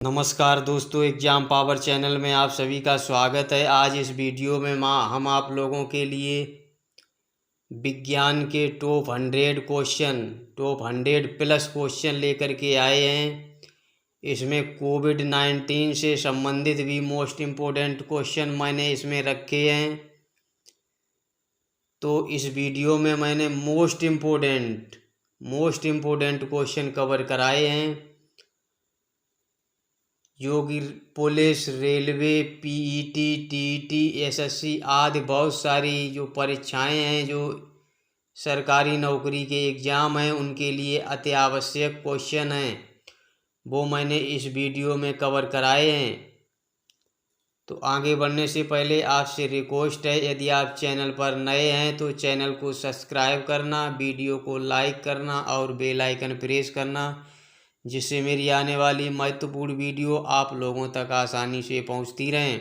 नमस्कार दोस्तों, exam power channel में आप सभी का स्वागत है। आज इस वीडियो में हम आप लोगों के लिए विज्ञान के टॉप 100 प्लस क्वेश्चन लेकर के आए हैं। इसमें कोविड-19 से संबंधित भी मोस्ट इम्पोर्टेंट क्वेश्चन मैंने इसमें रखे हैं। तो इस वीडियो में मैंने मोस्ट इम्पोर्टेंट क्वेश्चन कवर कराए हैं, जो कि police, railway, PET, TET, SSC आदि बहुत सारी जो परीक्षाएं हैं, जो सरकारी नौकरी के एग्ज़ाम हैं, उनके लिए अति आवश्यक क्वेश्चन हैं, वो मैंने इस वीडियो में कवर कराए हैं। तो आगे बढ़ने से पहले आपसे रिक्वेस्ट है, यदि आप चैनल पर नए हैं तो चैनल को सब्सक्राइब करना, वीडियो को लाइक करना और बेल आइकन प्रेस करना, जिससे मेरी आने वाली महत्वपूर्ण वीडियो आप लोगों तक आसानी से पहुंचती रहें।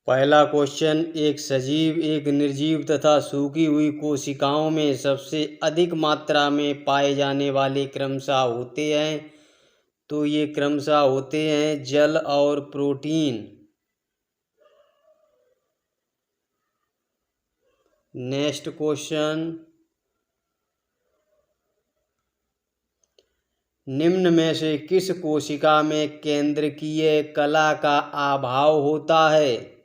पहला क्वेश्चन, एक सजीव, एक निर्जीव तथा सूखी हुई कोशिकाओं में सबसे अधिक मात्रा में पाए जाने वाले क्रमशः होते हैं। तो ये क्रमशः होते हैं जल और प्रोटीन। नेक्स्ट क्वेश्चन, निम्न में से किस कोशिका में केंद्रकीय कला का अभाव होता है?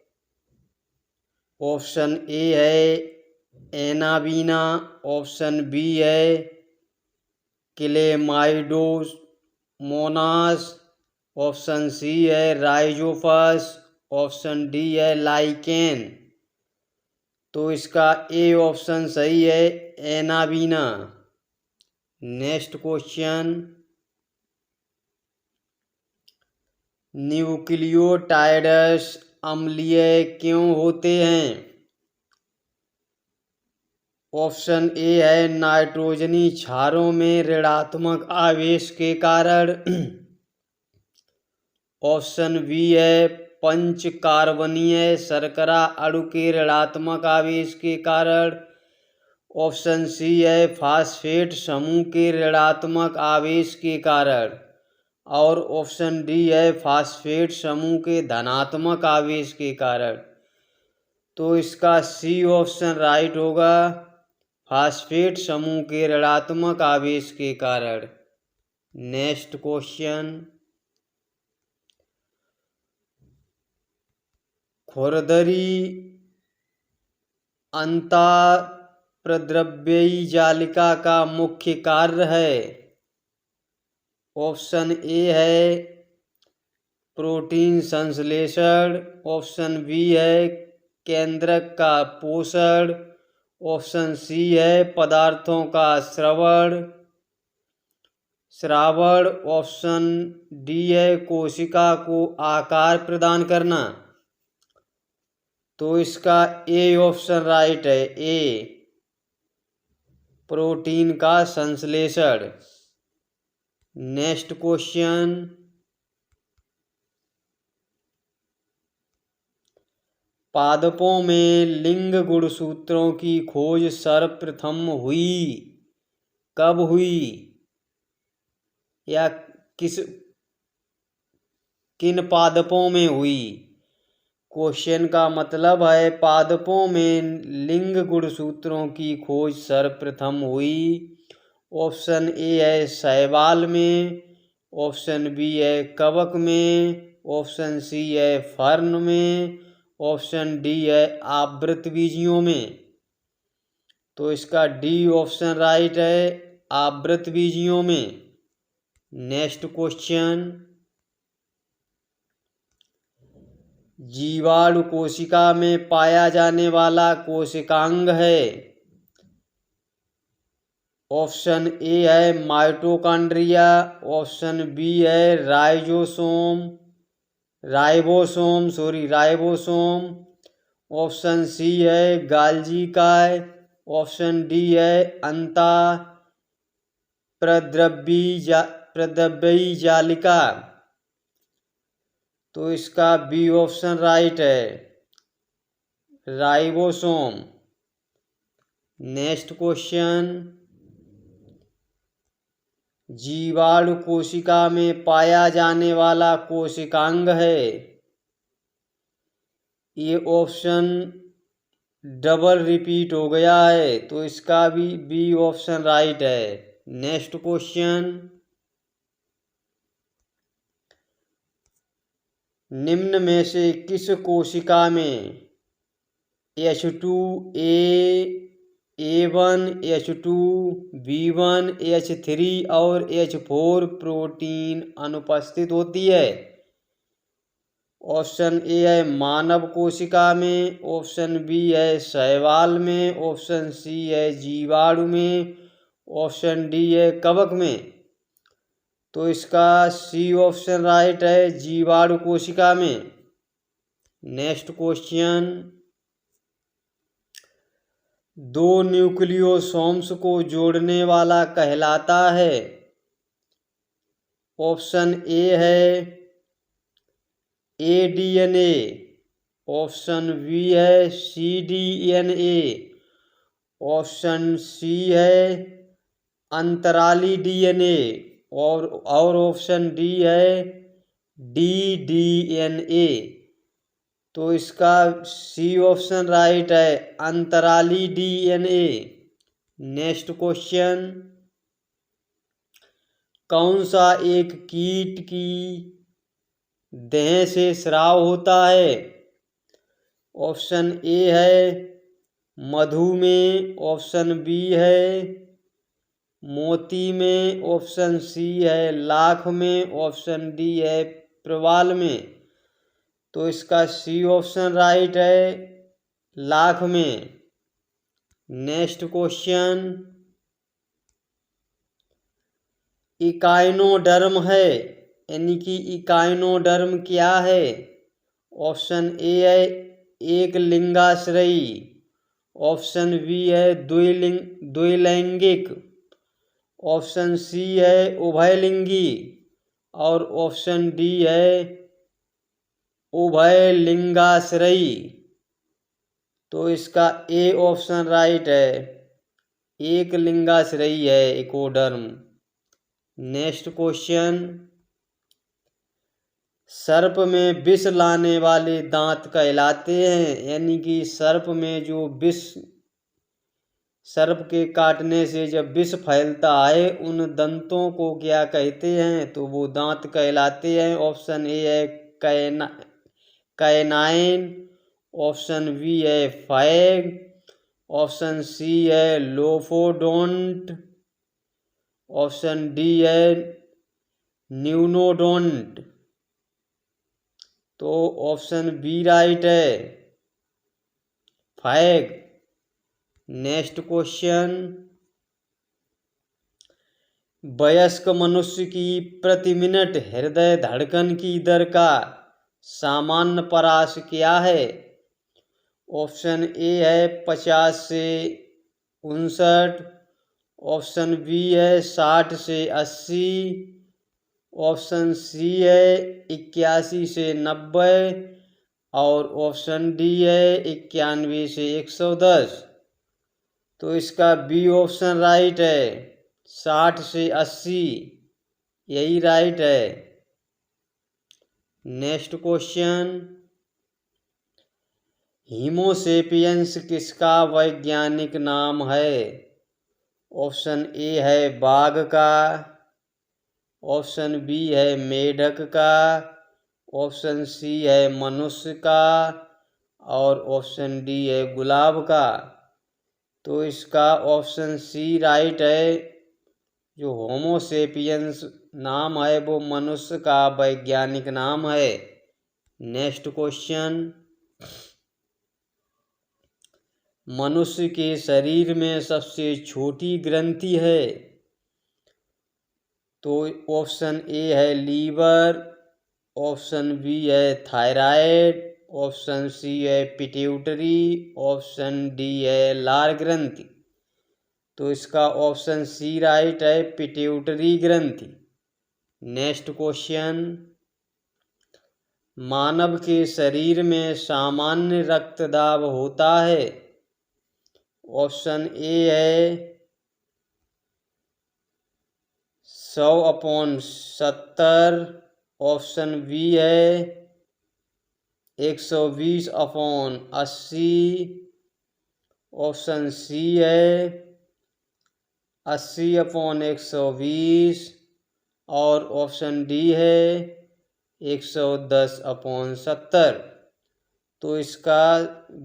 ऑप्शन ए है एनाबीना, ऑप्शन बी है क्लेमाइडोमोनास, ऑप्शन सी है राइजोपस, ऑप्शन डी है लाइकेन। तो इसका ए ऑप्शन सही है, एनाबीना। नेक्स्ट क्वेश्चन, न्यूक्लियोटाइड्स अम्लीय क्यों होते हैं? ऑप्शन ए है नाइट्रोजनी क्षारों में ऋणात्मक आवेश के कारण, ऑप्शन बी है पंच कार्बनीय शर्करा अणु के ऋणात्मक आवेश के कारण, ऑप्शन सी है फास्फेट समूह के ऋणात्मक आवेश के कारण, और ऑप्शन डी है फास्फेट समूह के धनात्मक आवेश के कारण। तो इसका सी ऑप्शन राइट होगा, फास्फेट समूह के ऋणात्मक आवेश के कारण। नेक्स्ट क्वेश्चन, खुरदरी अंतःप्रद्रव्यी जालिका का मुख्य कार्य है? ऑप्शन ए है प्रोटीन संश्लेषण, ऑप्शन बी है केंद्रक का पोषण, ऑप्शन सी है पदार्थों का श्रावण, ऑप्शन डी है कोशिका को आकार प्रदान करना। तो इसका ए ऑप्शन राइट है, ए प्रोटीन का संश्लेषण। नेक्स्ट क्वेश्चन, पादपों में लिंग गुणसूत्रों की खोज सर्वप्रथम हुई? कब हुई या किन पादपों में हुई? क्वेश्चन का मतलब है पादपों में लिंग गुणसूत्रों की खोज सर्वप्रथम हुई। ऑप्शन ए है शैवाल में, ऑप्शन बी है कवक में, ऑप्शन सी है फर्न में, ऑप्शन डी है आवृतबीजियों में। तो इसका डी ऑप्शन राइट है, आवृतबीजियों में। नेक्स्ट क्वेश्चन, जीवाणु कोशिका में पाया जाने वाला कोशिकांग है? ऑप्शन ए है माइटोकॉन्ड्रिया, ऑप्शन बी है राइबोसोम, ऑप्शन सी है गाल्जी काय, ऑप्शन डी है अंतःप्रद्रव्यी जालिका। तो इसका बी ऑप्शन राइट है, राइबोसोम। नेक्स्ट क्वेश्चन, जीवाणु कोशिका में पाया जाने वाला कोशिकांग है। ये ऑप्शन डबल रिपीट हो गया है, तो इसका भी बी ऑप्शन राइट है। नेक्स्ट क्वेश्चन, निम्न में से किस कोशिका में H2 A1 H2 B1 H3 और H4 प्रोटीन अनुपस्थित होती है? ऑप्शन ए है मानव कोशिका में, ऑप्शन बी है शैवाल में, ऑप्शन सी है जीवाणु में, ऑप्शन डी है कवक में। तो इसका सी ऑप्शन राइट है, जीवाणु कोशिका में। नेक्स्ट क्वेश्चन, दो न्यूक्लियोसोम्स को जोड़ने वाला कहलाता है? ऑप्शन ए है ADNA, ऑप्शन बी है CDNA, ऑप्शन सी है अंतराली DNA और ऑप्शन डी है ddNA। तो इसका सी ऑप्शन राइट है, अंतराली DNA। नेक्स्ट क्वेश्चन, कौन सा एक कीट की देह से स्राव होता है? ऑप्शन ए है मधु में, ऑप्शन बी है मोती में, ऑप्शन सी है लाख में, ऑप्शन डी है प्रवाल में। तो इसका सी ऑप्शन राइट है, लाख में। नेक्स्ट क्वेश्चन, इकाइनोडर्म है, यानी कि इकाइनोडर्म क्या है? ऑप्शन ए है एक लिंगाश्रयी, ऑप्शन बी है द्विलैंगिक, ऑप्शन सी है उभयलिंगी और ऑप्शन डी है उभयलिंगाश्रयी। तो इसका ए ऑप्शन राइट है, एक लिंगाश्रयी है इकोडर्म। नेक्स्ट क्वेश्चन, सर्प में विष लाने वाले दांत कहलाते हैं? यानी कि सर्प में जो विष, सर्प के काटने से जब विष फैलता है उन दंतों को क्या कहते हैं? तो वो दांत कहलाते हैं। ऑप्शन ए है कैनाइन, ऑप्शन बी है फैग, ऑप्शन सी है लोफोडोंट, ऑप्शन डी है न्यूनोडोंट। तो ऑप्शन बी राइट है, फैग। नेक्स्ट क्वेश्चन, वयस्क मनुष्य की प्रति मिनट हृदय धड़कन की दर का सामान्य परास क्या है? ऑप्शन ए है 50 से 59, ऑप्शन बी है 60 से 80, ऑप्शन सी है 81 से 90 और ऑप्शन डी है 91 से 110। तो इसका बी ऑप्शन राइट है, 60 से 80, यही राइट है। नेक्स्ट क्वेश्चन, होमोसेपियंस किसका वैज्ञानिक नाम है? ऑप्शन ए है बाघ का, ऑप्शन बी है मेढक का, ऑप्शन सी है मनुष्य का और ऑप्शन डी है गुलाब का। तो इसका ऑप्शन सी राइट है, जो होमोसेपियंस नाम है वो मनुष्य का वैज्ञानिक नाम है। नेक्स्ट क्वेश्चन, मनुष्य के शरीर में सबसे छोटी ग्रंथि है? तो ऑप्शन ए है लीवर, ऑप्शन बी है थायराइड, ऑप्शन सी है पिट्यूटरी, ऑप्शन डी है लार ग्रंथि। तो इसका ऑप्शन सी राइट है, पिट्यूटरी ग्रंथि। नेक्स्ट क्वेश्चन, मानव के शरीर में सामान्य रक्तदाब होता है? ऑप्शन ए है 100/70 ऑप्शन बी है। 120/80 ऑप्शन सी है। 80/120 और ऑप्शन डी है 110/70। तो इसका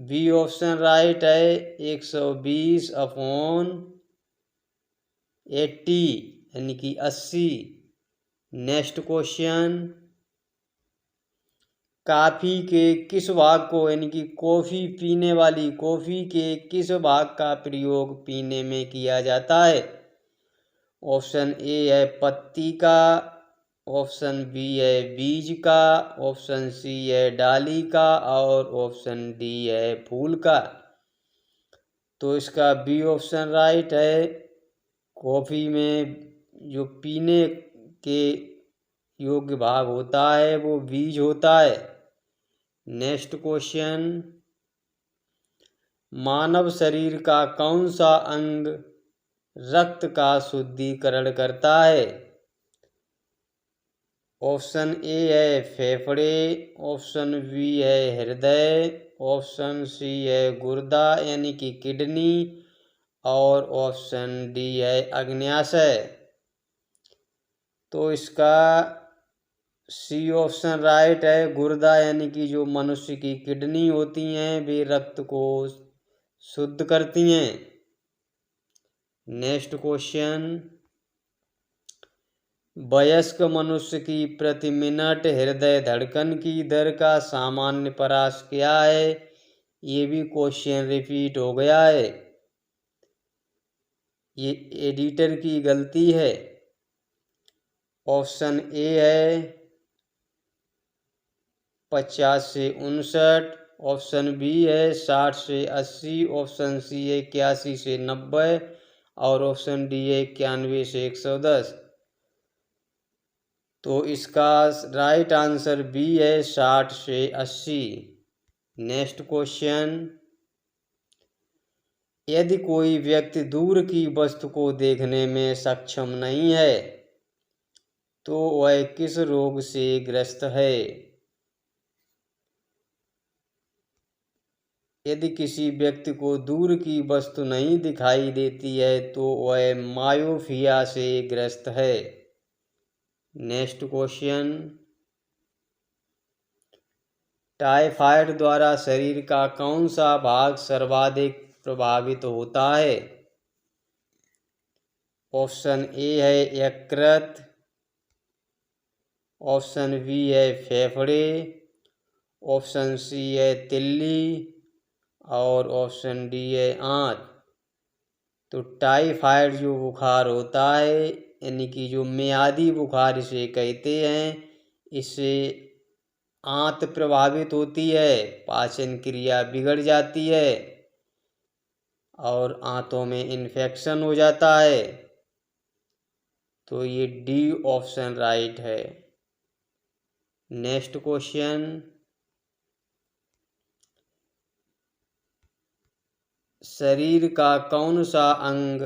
बी ऑप्शन राइट है 120/80 यानी कि 80। नेक्स्ट क्वेश्चन, कॉफी के किस भाग को यानी कि कॉफी पीने वाली कॉफी के किस भाग का प्रयोग पीने में किया जाता है? ऑप्शन ए है पत्ती का, ऑप्शन बी है बीज का, ऑप्शन सी है डाली का और ऑप्शन डी है फूल का। तो इसका बी ऑप्शन राइट है। कॉफी में जो पीने के योग्य भाग होता है वो बीज होता है। नेक्स्ट क्वेश्चन, मानव शरीर का कौन सा अंग रक्त का शुद्धिकरण करता है? ऑप्शन ए है फेफड़े, ऑप्शन बी है हृदय, ऑप्शन सी है गुर्दा यानी कि किडनी और ऑप्शन डी है अग्न्याशय। तो इसका सी ऑप्शन राइट है। गुर्दा यानी कि जो मनुष्य की किडनी होती हैं वे रक्त को शुद्ध करती हैं। नेक्स्ट क्वेश्चन, वयस्क मनुष्य की प्रति मिनट हृदय धड़कन की दर का सामान्य प्रयास क्या है? ये भी क्वेश्चन रिपीट हो गया है, ये एडिटर की गलती है। ऑप्शन ए है 50 से 59, ऑप्शन बी है 60 से 80, ऑप्शन सी है 81 से 90 और ऑप्शन डी है 91 से 110। तो इसका राइट आंसर बी है 60 से 80। नेक्स्ट क्वेश्चन, यदि कोई व्यक्ति दूर की वस्तु को देखने में सक्षम नहीं है तो वह किस रोग से ग्रस्त है? यदि किसी व्यक्ति को दूर की वस्तु नहीं दिखाई देती है तो वह मायोपिया से ग्रस्त है। नेक्स्ट क्वेश्चन, टाइफाइड द्वारा शरीर का कौन सा भाग सर्वाधिक प्रभावित होता है? ऑप्शन ए है यकृत, ऑप्शन बी है फेफड़े, ऑप्शन सी है तिल्ली और ऑप्शन डी है आंत। तो टाइफाइड जो बुखार होता है यानी कि जो मियादी बुखार इसे कहते हैं, इससे आंत प्रभावित होती है, पाचन क्रिया बिगड़ जाती है और आंतों में इन्फेक्शन हो जाता है। तो ये डी ऑप्शन राइट है। नेक्स्ट क्वेश्चन, शरीर का कौन सा अंग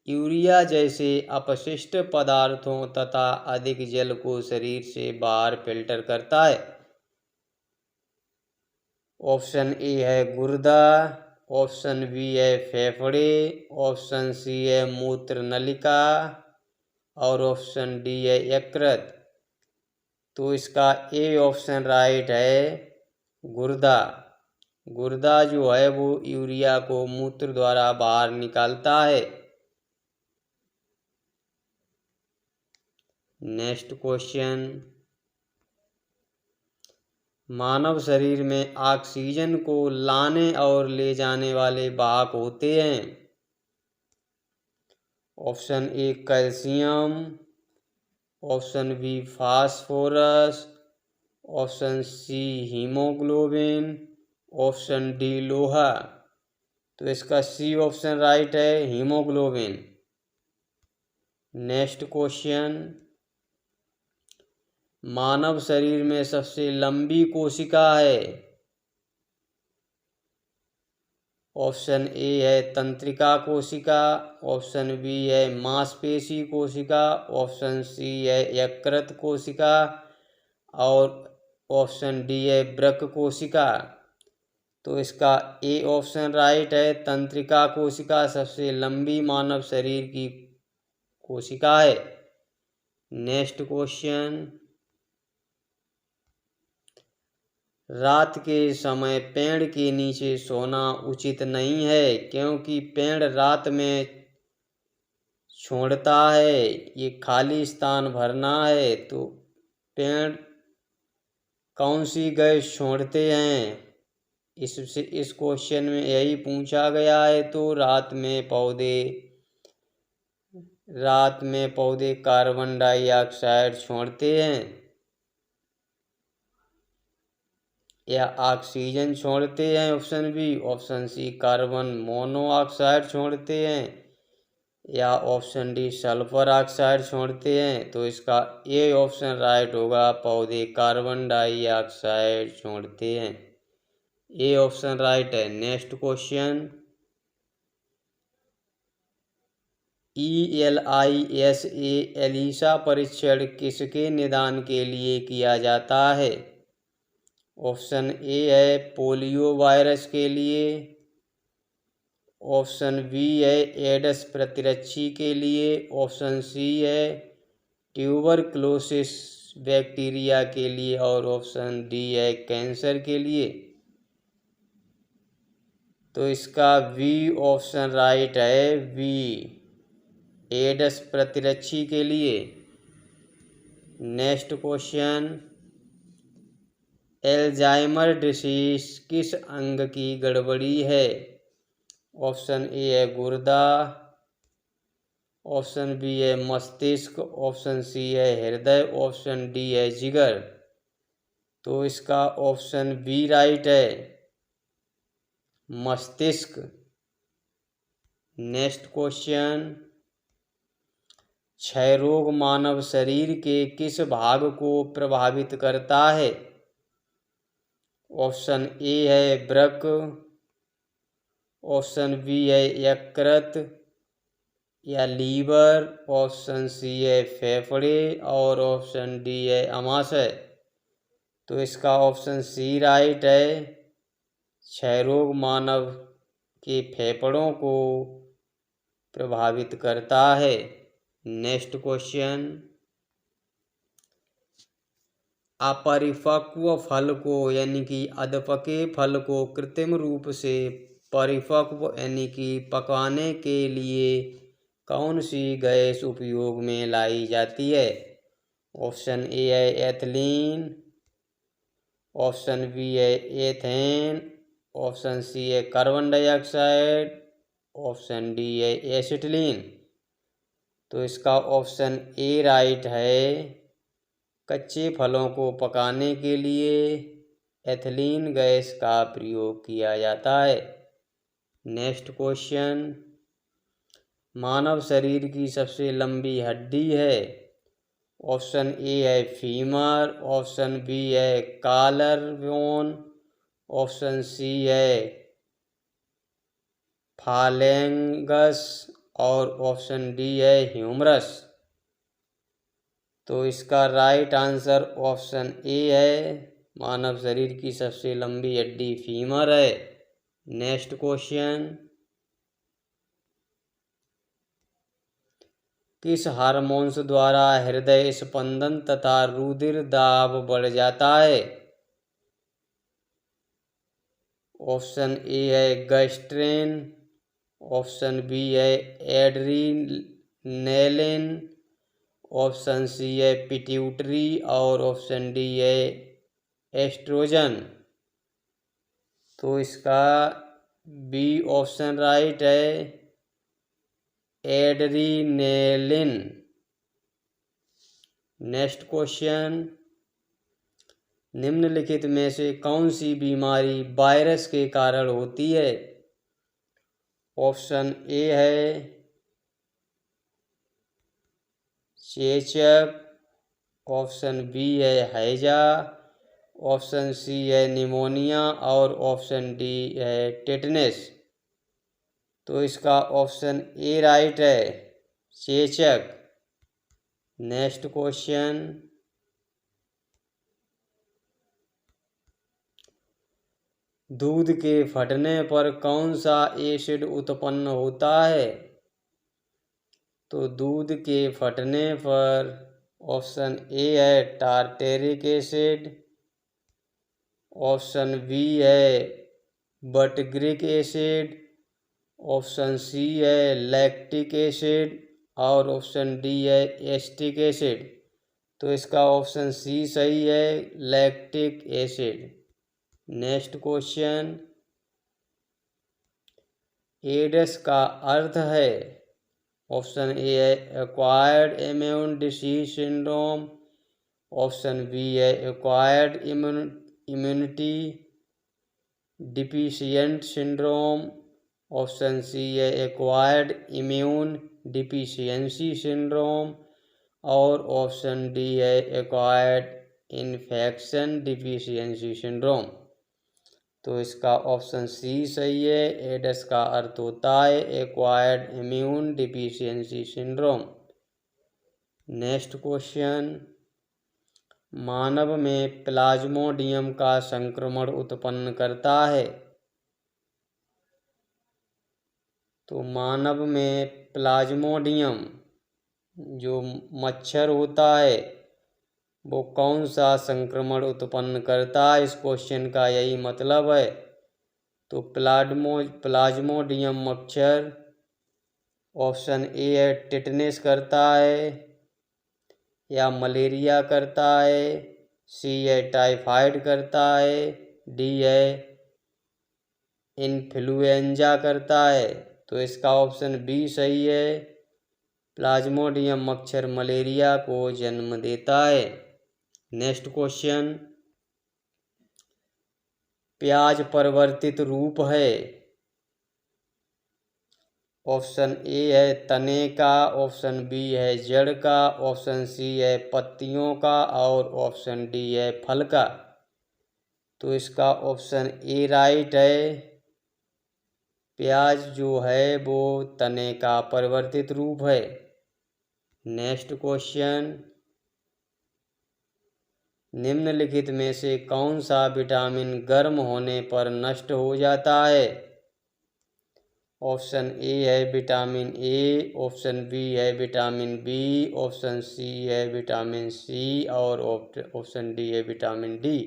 यूरिया जैसे अपशिष्ट पदार्थों तथा अधिक जल को शरीर से बाहर फिल्टर करता है? ऑप्शन ए है गुर्दा, ऑप्शन बी है फेफड़े, ऑप्शन सी है मूत्र नलिका और ऑप्शन डी है यकृत। तो इसका ए ऑप्शन राइट है गुर्दा। गुर्दा जो है वो यूरिया को मूत्र द्वारा बाहर निकालता है। नेक्स्ट क्वेश्चन, मानव शरीर में ऑक्सीजन को लाने और ले जाने वाले वाहक होते हैं। Option A calcium, option B phosphorus, option C haemoglobin, option D लोहा। तो इसका सी ऑप्शन राइट है हीमोग्लोबिन। नेक्स्ट क्वेश्चन, मानव शरीर में सबसे लंबी कोशिका है। ऑप्शन ए है तंत्रिका कोशिका, ऑप्शन बी है मांसपेशी कोशिका, ऑप्शन सी है यकृत कोशिका और ऑप्शन डी है वृक्क कोशिका। तो इसका ए ऑप्शन राइट है, तंत्रिका कोशिका सबसे लंबी मानव शरीर की कोशिका है। नेक्स्ट क्वेश्चन, रात के समय पेड़ के नीचे सोना उचित नहीं है क्योंकि पेड़ रात में छोड़ता है, ये खाली स्थान भरना है। तो पेड़ कौन सी गैस छोड़ते हैं, इस क्वेश्चन में यही पूछा गया है। तो रात में पौधे कार्बन डाइऑक्साइड छोड़ते हैं या ऑक्सीजन छोड़ते हैं, option B. Option C carbon monoxide छोड़ते हैं या ऑप्शन डी सल्फर ऑक्साइड छोड़ते हैं। तो इसका ए ऑप्शन राइट होगा, पौधे कार्बन डाइऑक्साइड छोड़ते हैं। ए ऑप्शन राइट है। नेक्स्ट क्वेश्चन, ELISA एलिसा परीक्षण किसके निदान के लिए किया जाता है। ऑप्शन ए है पोलियो वायरस के लिए, ऑप्शन बी है एड्स प्रतिरक्षी के लिए, ऑप्शन सी है ट्यूबरक्लोसिस बैक्टीरिया के लिए और ऑप्शन डी है कैंसर के लिए। तो इसका बी ऑप्शन राइट है, बी एड्स प्रतिरक्षी के लिए। नेक्स्ट क्वेश्चन, एल्जाइमर डिसीज किस अंग की गड़बड़ी है। ऑप्शन ए है गुर्दा, ऑप्शन बी है मस्तिष्क, ऑप्शन सी है हृदय, ऑप्शन डी है जिगर। तो इसका ऑप्शन बी राइट है, मस्तिष्क। नेक्स्ट क्वेश्चन, क्षय रोग मानव शरीर के किस भाग को प्रभावित करता है। ऑप्शन ए है वृक्क, ऑप्शन बी है यकृत या लीवर, ऑप्शन सी है फेफड़े और ऑप्शन डी है अमाशय। तो इसका ऑप्शन सी राइट है, क्षय रोग मानव के फेफड़ों को प्रभावित करता है। नेक्स्ट क्वेश्चन, अपरिपक्व फल को यानी कि अधपके फल को कृत्रिम रूप से परिपक्व यानी कि पकाने के लिए कौन सी गैस उपयोग में लाई जाती है। ऑप्शन ए है एथिलीन, ऑप्शन बी है एथेन, ऑप्शन सी है कार्बन डाइऑक्साइड, ऑप्शन डी है एसिटिलीन। तो इसका ऑप्शन ए राइट है, कच्चे फलों को पकाने के लिए एथिलीन गैस का प्रयोग किया जाता है। नेक्स्ट क्वेश्चन, मानव शरीर की सबसे लंबी हड्डी है। ऑप्शन ए है फीमर, ऑप्शन बी है कॉलरबोन, ऑप्शन सी है फालेंगस और ऑप्शन डी है ह्यूमरस। तो इसका राइट आंसर ऑप्शन ए है, मानव शरीर की सबसे लंबी हड्डी फीमर है। नेक्स्ट क्वेश्चन, किस हार्मोन्स द्वारा हृदय स्पंदन तथा रुधिर दाब बढ़ जाता है। ऑप्शन ए है गैस्ट्रेन, ऑप्शन बी है एड्रीनेलिन, ऑप्शन सी है पिट्यूटरी और ऑप्शन डी है एस्ट्रोजन। तो इसका बी ऑप्शन राइट है, एड्रीनेलिन। नेक्स्ट क्वेश्चन, निम्नलिखित में से कौन सी बीमारी वायरस के कारण होती है। ऑप्शन ए है चेचक, ऑप्शन बी है हैजा, ऑप्शन सी है निमोनिया और ऑप्शन डी है टेटनस। तो इसका ऑप्शन ए राइट है, चेचक। नेक्स्ट क्वेश्चन, दूध के फटने पर कौन सा एसिड उत्पन्न होता है? तो दूध के फटने पर ऑप्शन ए है टार्टेरिक एसिड, ऑप्शन बी है बटग्रिक एसिड, ऑप्शन सी है लैक्टिक एसिड और ऑप्शन डी है एस्टिक एसिड। तो इसका ऑप्शन सी सही है, lactic acid. Next question, AIDS का अर्थ है? ऑप्शन ए है acquired immune disease syndrome, option B है acquired immunity deficient syndrome, option C है एक्वायर्ड इम्यून डिफिशियंसी सिंड्रोम और ऑप्शन डी है एक्वायर्ड इन्फेक्शन डिफिशियंसी सिंड्रोम। तो इसका ऑप्शन सी सही है, एड्स का अर्थ होता है acquired immune deficiency syndrome. Next question, मानव में प्लाज्मोडियम का संक्रमण उत्पन्न करता है? तो मानव में प्लाज्मोडियम जो मच्छर होता है वो कौन सा संक्रमण उत्पन्न करता है, इस क्वेश्चन का यही मतलब है। तो प्लाज्मोडियम मच्छर ऑप्शन ए है टिटनेस करता है या मलेरिया करता है, सी है टाइफाइड करता है, डी है इन्फ्लुएंजा करता है। तो इसका ऑप्शन बी सही है, प्लाज्मोडियम मच्छर मलेरिया को जन्म देता है। नेक्स्ट क्वेश्चन, प्याज परिवर्तित रूप है? ऑप्शन ए है तने का, ऑप्शन बी है जड़ का, ऑप्शन सी है पत्तियों का और ऑप्शन डी है फल का। तो इसका ऑप्शन ए राइट है, प्याज जो है वो तने का परिवर्तित रूप है। नेक्स्ट क्वेश्चन, निम्नलिखित में से कौन सा विटामिन गर्म होने पर नष्ट हो जाता है? ऑप्शन ए है विटामिन ए, ऑप्शन बी है विटामिन बी, ऑप्शन सी है विटामिन सी और ऑप्शन डी है विटामिन डी।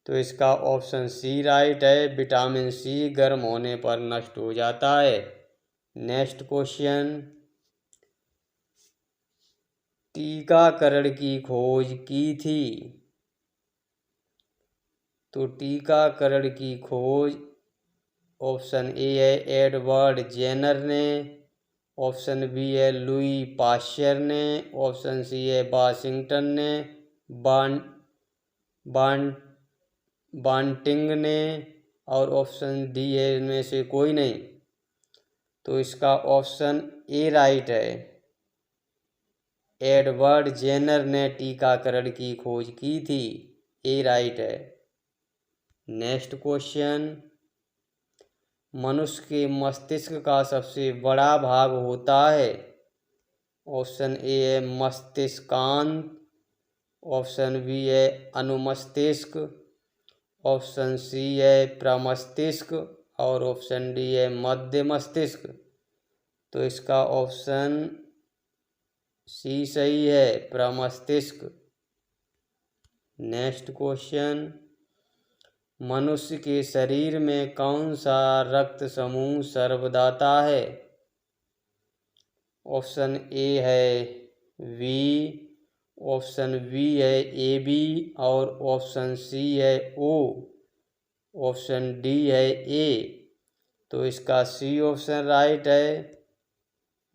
तो इसका ऑप्शन सी राइट है, विटामिन सी गर्म होने पर नष्ट हो जाता है। नेक्स्ट क्वेश्चन, टीकाकरण की खोज की थी? तो टीकाकरण की खोज ऑप्शन ए है एडवर्ड जेनर ने, ऑप्शन बी है लुई पाश्चर ने, ऑप्शन सी है वाशिंगटन ने, बांटिंग ने और ऑप्शन डी है इनमें से कोई नहीं। तो इसका ऑप्शन ए राइट है, एडवर्ड जेनर ने टीकाकरण की खोज की थी, ए राइट है। नेक्स्ट क्वेश्चन, मनुष्य के मस्तिष्क का सबसे बड़ा भाग होता है? ऑप्शन ए है मस्तिष्कांत, ऑप्शन बी है अनुमस्तिष्क, ऑप्शन सी है प्रमस्तिष्क और ऑप्शन डी है मध्य मस्तिष्क। तो इसका ऑप्शन सी सही है, प्रमस्तिष्क। नेक्स्ट क्वेश्चन, मनुष्य के शरीर में कौन सा रक्त समूह सर्वदाता है? ऑप्शन ए है वी, ऑप्शन बी है ए बी और ऑप्शन सी है ओ, ऑप्शन डी है ए। तो इसका सी ऑप्शन राइट है,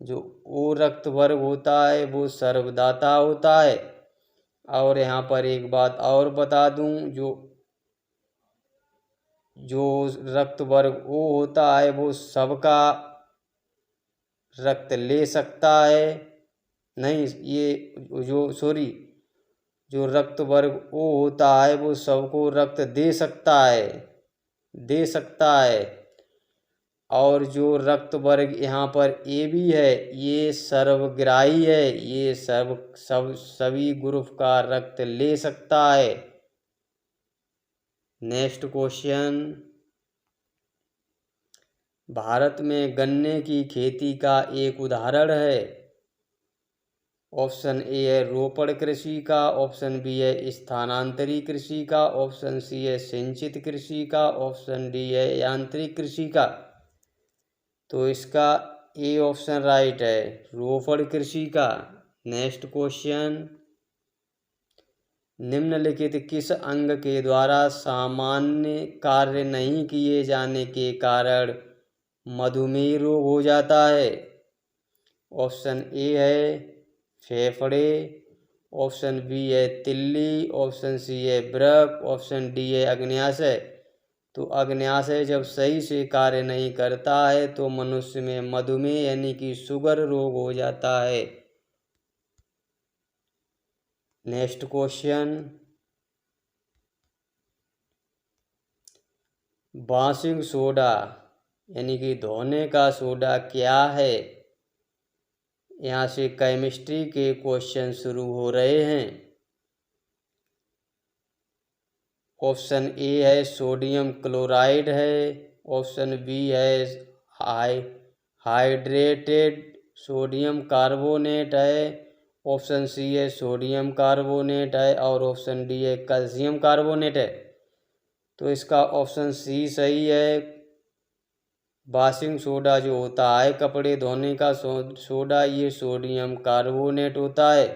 जो ओ रक्त वर्ग होता है वो सर्वदाता होता है। और यहाँ पर एक बात और बता दूँ, जो रक्त वर्ग ओ होता है वो सबका रक्त ले सकता है, नहीं ये जो रक्त वर्ग ओ होता है वो सबको रक्त दे सकता है। और जो रक्त वर्ग यहाँ पर ए बी है ये सर्वग्राही है, ये सभी ग्रुप का रक्त ले सकता है। नेक्स्ट क्वेश्चन, भारत में गन्ने की खेती का एक उदाहरण है। ऑप्शन ए है रोपड़ कृषि का, ऑप्शन बी है स्थानांतरी कृषि का, ऑप्शन सी है सिंचित कृषि का, ऑप्शन डी है यांत्रिक कृषि का। तो इसका ए ऑप्शन राइट है, रोपड़ कृषि का। नेक्स्ट क्वेश्चन, निम्नलिखित किस अंग के द्वारा सामान्य कार्य नहीं किए जाने के कारण मधुमेह रोग हो जाता है। ऑप्शन ए है फेफड़े, ऑप्शन बी है तिल्ली, ऑप्शन सी है वृक्क, ऑप्शन डी है अग्न्याशय। तो अग्न्याशय जब सही से कार्य नहीं करता है तो मनुष्य में मधुमेह यानी कि शुगर रोग हो जाता है। नेक्स्ट क्वेश्चन, वाशिंग सोडा यानी कि धोने का सोडा क्या है। यहाँ से केमिस्ट्री के क्वेश्चन शुरू हो रहे हैं। ऑप्शन ए है सोडियम क्लोराइड है, ऑप्शन बी है हाइड्रेटेड सोडियम कार्बोनेट है, ऑप्शन सी है सोडियम कार्बोनेट है और ऑप्शन डी है कैल्शियम कार्बोनेट है। तो इसका ऑप्शन सी सही है। वाशिंग सोडा जो होता है कपड़े धोने का सोडा ये सोडियम कार्बोनेट होता है,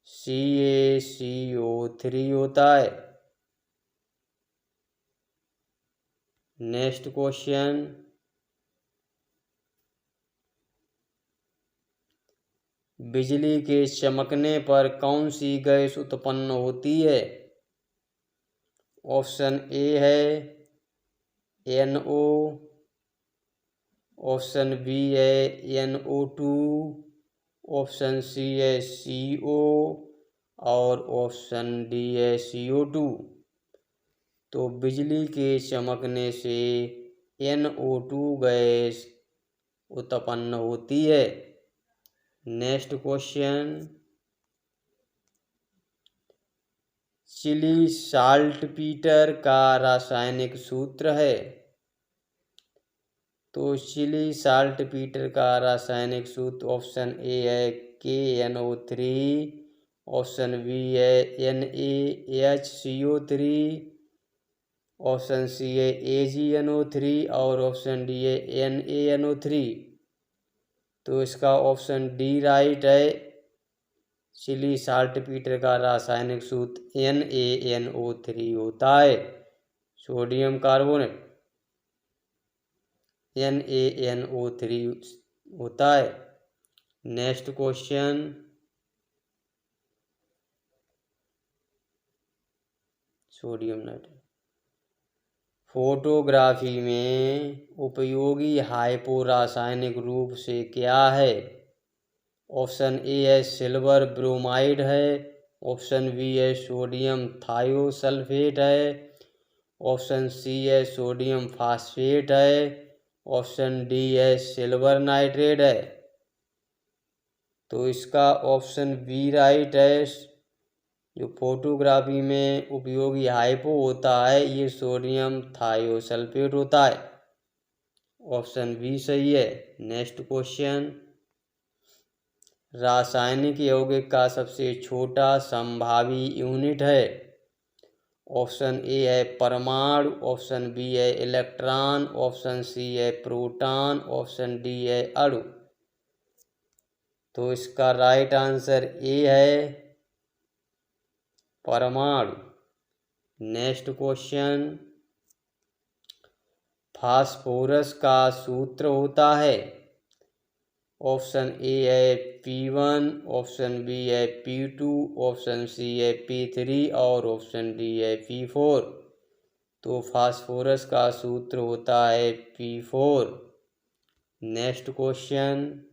CaCO3 होता है। नेक्स्ट क्वेश्चन, बिजली के चमकने पर कौन सी गैस उत्पन्न होती है। ऑप्शन ए है NO, ऑप्शन बी है NO2, ऑप्शन सी है CO और ऑप्शन डी है CO2। तो बिजली के चमकने से NO2 गैस उत्पन्न होती है। नेक्स्ट क्वेश्चन, चिली साल्टपीटर का रासायनिक सूत्र है। तो चिली साल्टपीटर का रासायनिक सूत्र ऑप्शन ए है KNO3, ऑप्शन बी है NaHCO3, ऑप्शन सी है AgNO3 और ऑप्शन डी है NaNO3। तो इसका ऑप्शन डी राइट है। चिली साल्टपीटर का रासायनिक सूत्र NaNO3 होता है, सोडियम कार्बोनेट NaNO3 होता है। Next question, sodium nitrate photography में उपयोगी हाइपो रासायनिक रूप से क्या है। ऑप्शन ए है सिल्वर ब्रोमाइड है, ऑप्शन बी है सोडियम थायोसल्फेट है, ऑप्शन सी है सोडियम फास्फेट है, ऑप्शन डी है सिल्वर नाइट्रेट है। तो इसका ऑप्शन बी राइट है। जो फोटोग्राफी में उपयोगी हाइपो होता है ये सोडियम थायोसल्फेट होता है, ऑप्शन बी सही है। नेक्स्ट क्वेश्चन, रासायनिक यौगिक का सबसे छोटा संभावी यूनिट है। ऑप्शन ए है परमाणु, ऑप्शन बी है इलेक्ट्रॉन, ऑप्शन सी है प्रोटॉन, ऑप्शन डी है अणु। तो इसका राइट आंसर ए है परमाणु। नेक्स्ट क्वेश्चन, फास्फोरस का सूत्र होता है। ऑप्शन ए है P1, ऑप्शन बी है P2, ऑप्शन सी है P3 और ऑप्शन डी है P4। तो फास्फोरस का सूत्र होता है P4। नेक्स्ट क्वेश्चन,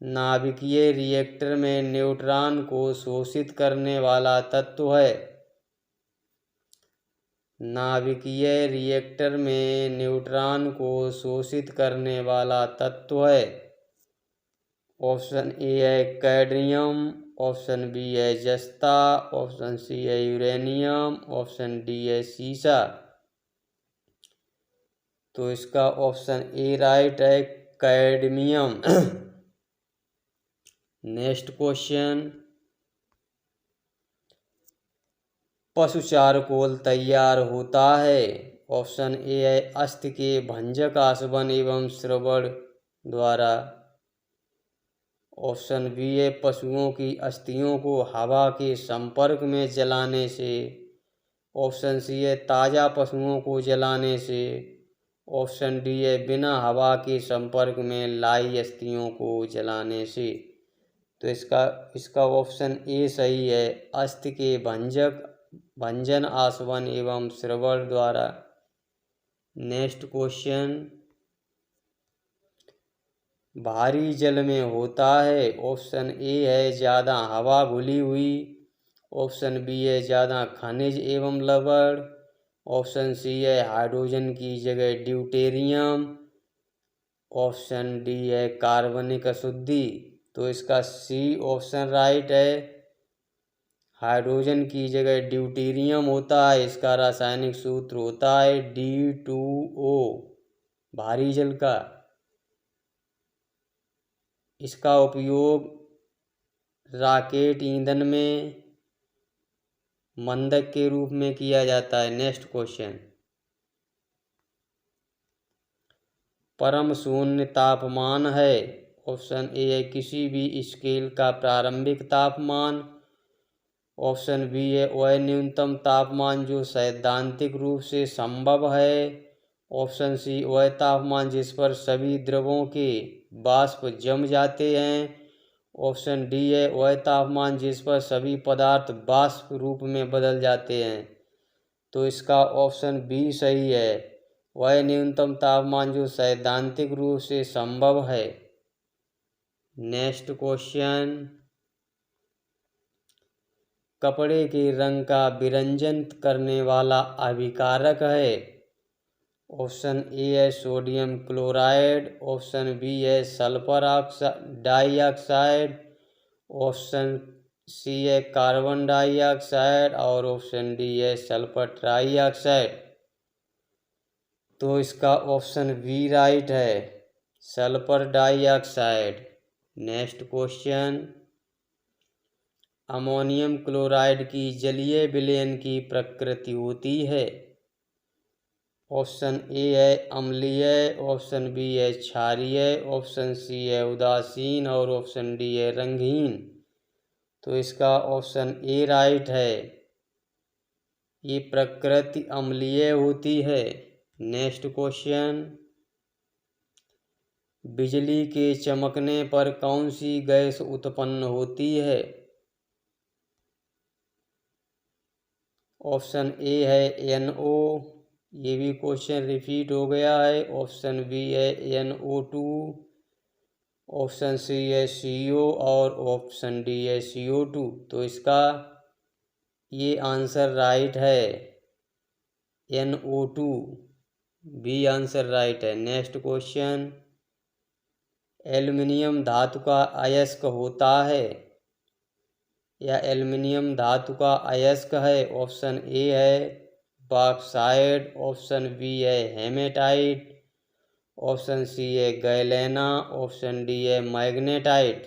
नाभिकीय रिएक्टर में न्यूट्रॉन को शोषित करने वाला तत्व है। नाभिकीय रिएक्टर में न्यूट्रॉन को शोषित करने वाला तत्व है? ऑप्शन ए है कैडमियम, ऑप्शन बी है जस्ता, ऑप्शन सी है यूरेनियम, ऑप्शन डी है सीसा। तो इसका ऑप्शन ए राइट है, कैडमियम। नेक्स्ट क्वेश्चन, पशु चारकोल तैयार होता है? ऑप्शन ए है अस्थि के भंजक आसवन एवं श्रवण द्वारा, ऑप्शन बी है पशुओं की अस्थियों को हवा के संपर्क में जलाने से, ऑप्शन सी है ताज़ा पशुओं को जलाने से, ऑप्शन डी है बिना हवा के संपर्क में लाई अस्थियों को जलाने से। तो इसका ऑप्शन ए सही है, अस्थि के भंजन आसवन एवं श्रवण द्वारा। नेक्स्ट क्वेश्चन, भारी जल में होता है? ऑप्शन ए है ज़्यादा हवा घुली हुई, ऑप्शन बी है ज़्यादा खनिज एवं लवण, ऑप्शन सी है हाइड्रोजन की जगह ड्यूटेरियम, ऑप्शन डी है कार्बनिक अशुद्धि। तो इसका सी ऑप्शन राइट है, हाइड्रोजन की जगह ड्यूटेरियम होता है। इसका रासायनिक सूत्र होता है D2O, भारी जल का। इसका उपयोग रॉकेट ईंधन में मंदक के रूप में किया जाता है। नेक्स्ट क्वेश्चन, परम शून्य तापमान है? ऑप्शन ए है किसी भी स्केल का प्रारंभिक तापमान, ऑप्शन बी है वह न्यूनतम तापमान जो सैद्धांतिक रूप से संभव है, ऑप्शन सी वह तापमान जिस पर सभी द्रवों के वाष्प जम जाते हैं, ऑप्शन डी है वह तापमान जिस पर सभी पदार्थ वाष्प रूप में बदल जाते हैं। तो इसका ऑप्शन बी सही है, वह न्यूनतम तापमान जो सैद्धांतिक रूप से संभव है। नेक्स्ट क्वेश्चन, कपड़े के रंग का विरंजन करने वाला अभिकारक है? ऑप्शन ए है सोडियम क्लोराइड, ऑप्शन बी है सल्फर डाइऑक्साइड, ऑप्शन सी है कार्बन डाइऑक्साइड और ऑप्शन डी है सल्फर ट्राइऑक्साइड। तो इसका ऑप्शन बी राइट है, sulphur dioxide. Next question, ammonium chloride की जलीय विलयन की प्रकृति होती है? ऑप्शन ए है अम्लीय, ऑप्शन बी है क्षारीय, ऑप्शन सी है उदासीन और ऑप्शन डी है रंगहीन। तो इसका ऑप्शन ए राइट है, ये प्रकृति अम्लीय होती है। नेक्स्ट क्वेश्चन, बिजली के चमकने पर कौन सी गैस उत्पन्न होती है? ऑप्शन ए है NO, ये भी क्वेश्चन रिपीट हो गया है, ऑप्शन बी है NO2, ऑप्शन सी है CO और ऑप्शन डी है CO2। तो इसका ये आंसर राइट है, NO2 बी आंसर राइट है। नेक्स्ट क्वेश्चन, एल्युमिनियम धातु का अयस्क होता है या एल्युमिनियम धातु का अयस्क है? ऑप्शन ए है बॉक्साइट, ऑप्शन बी है हेमेटाइट, ऑप्शन सी है गैलेना, ऑप्शन डी है मैग्नेटाइट।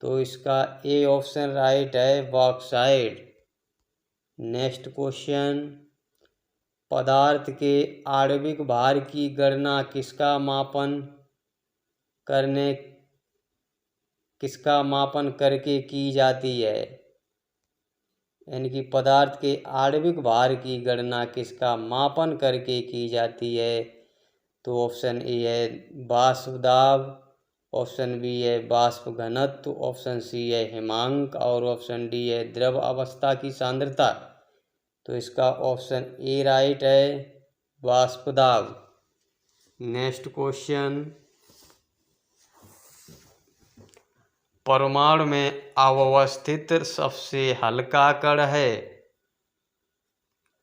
तो इसका ए ऑप्शन राइट है, बॉक्साइट। नेक्स्ट क्वेश्चन, पदार्थ के आणविक भार की गणना किसका मापन करके की जाती है? यानी कि पदार्थ के आणविक भार की गणना किसका मापन करके की जाती है? तो ऑप्शन ए है वाष्प दाब, ऑप्शन बी है वाष्प घनत्व, ऑप्शन सी है हिमांक और ऑप्शन डी है द्रव अवस्था की सांद्रता। तो इसका ऑप्शन ए राइट है, वाष्प दाब। नेक्स्ट क्वेश्चन, परमाणु में अवस्थित सबसे हल्का कण है?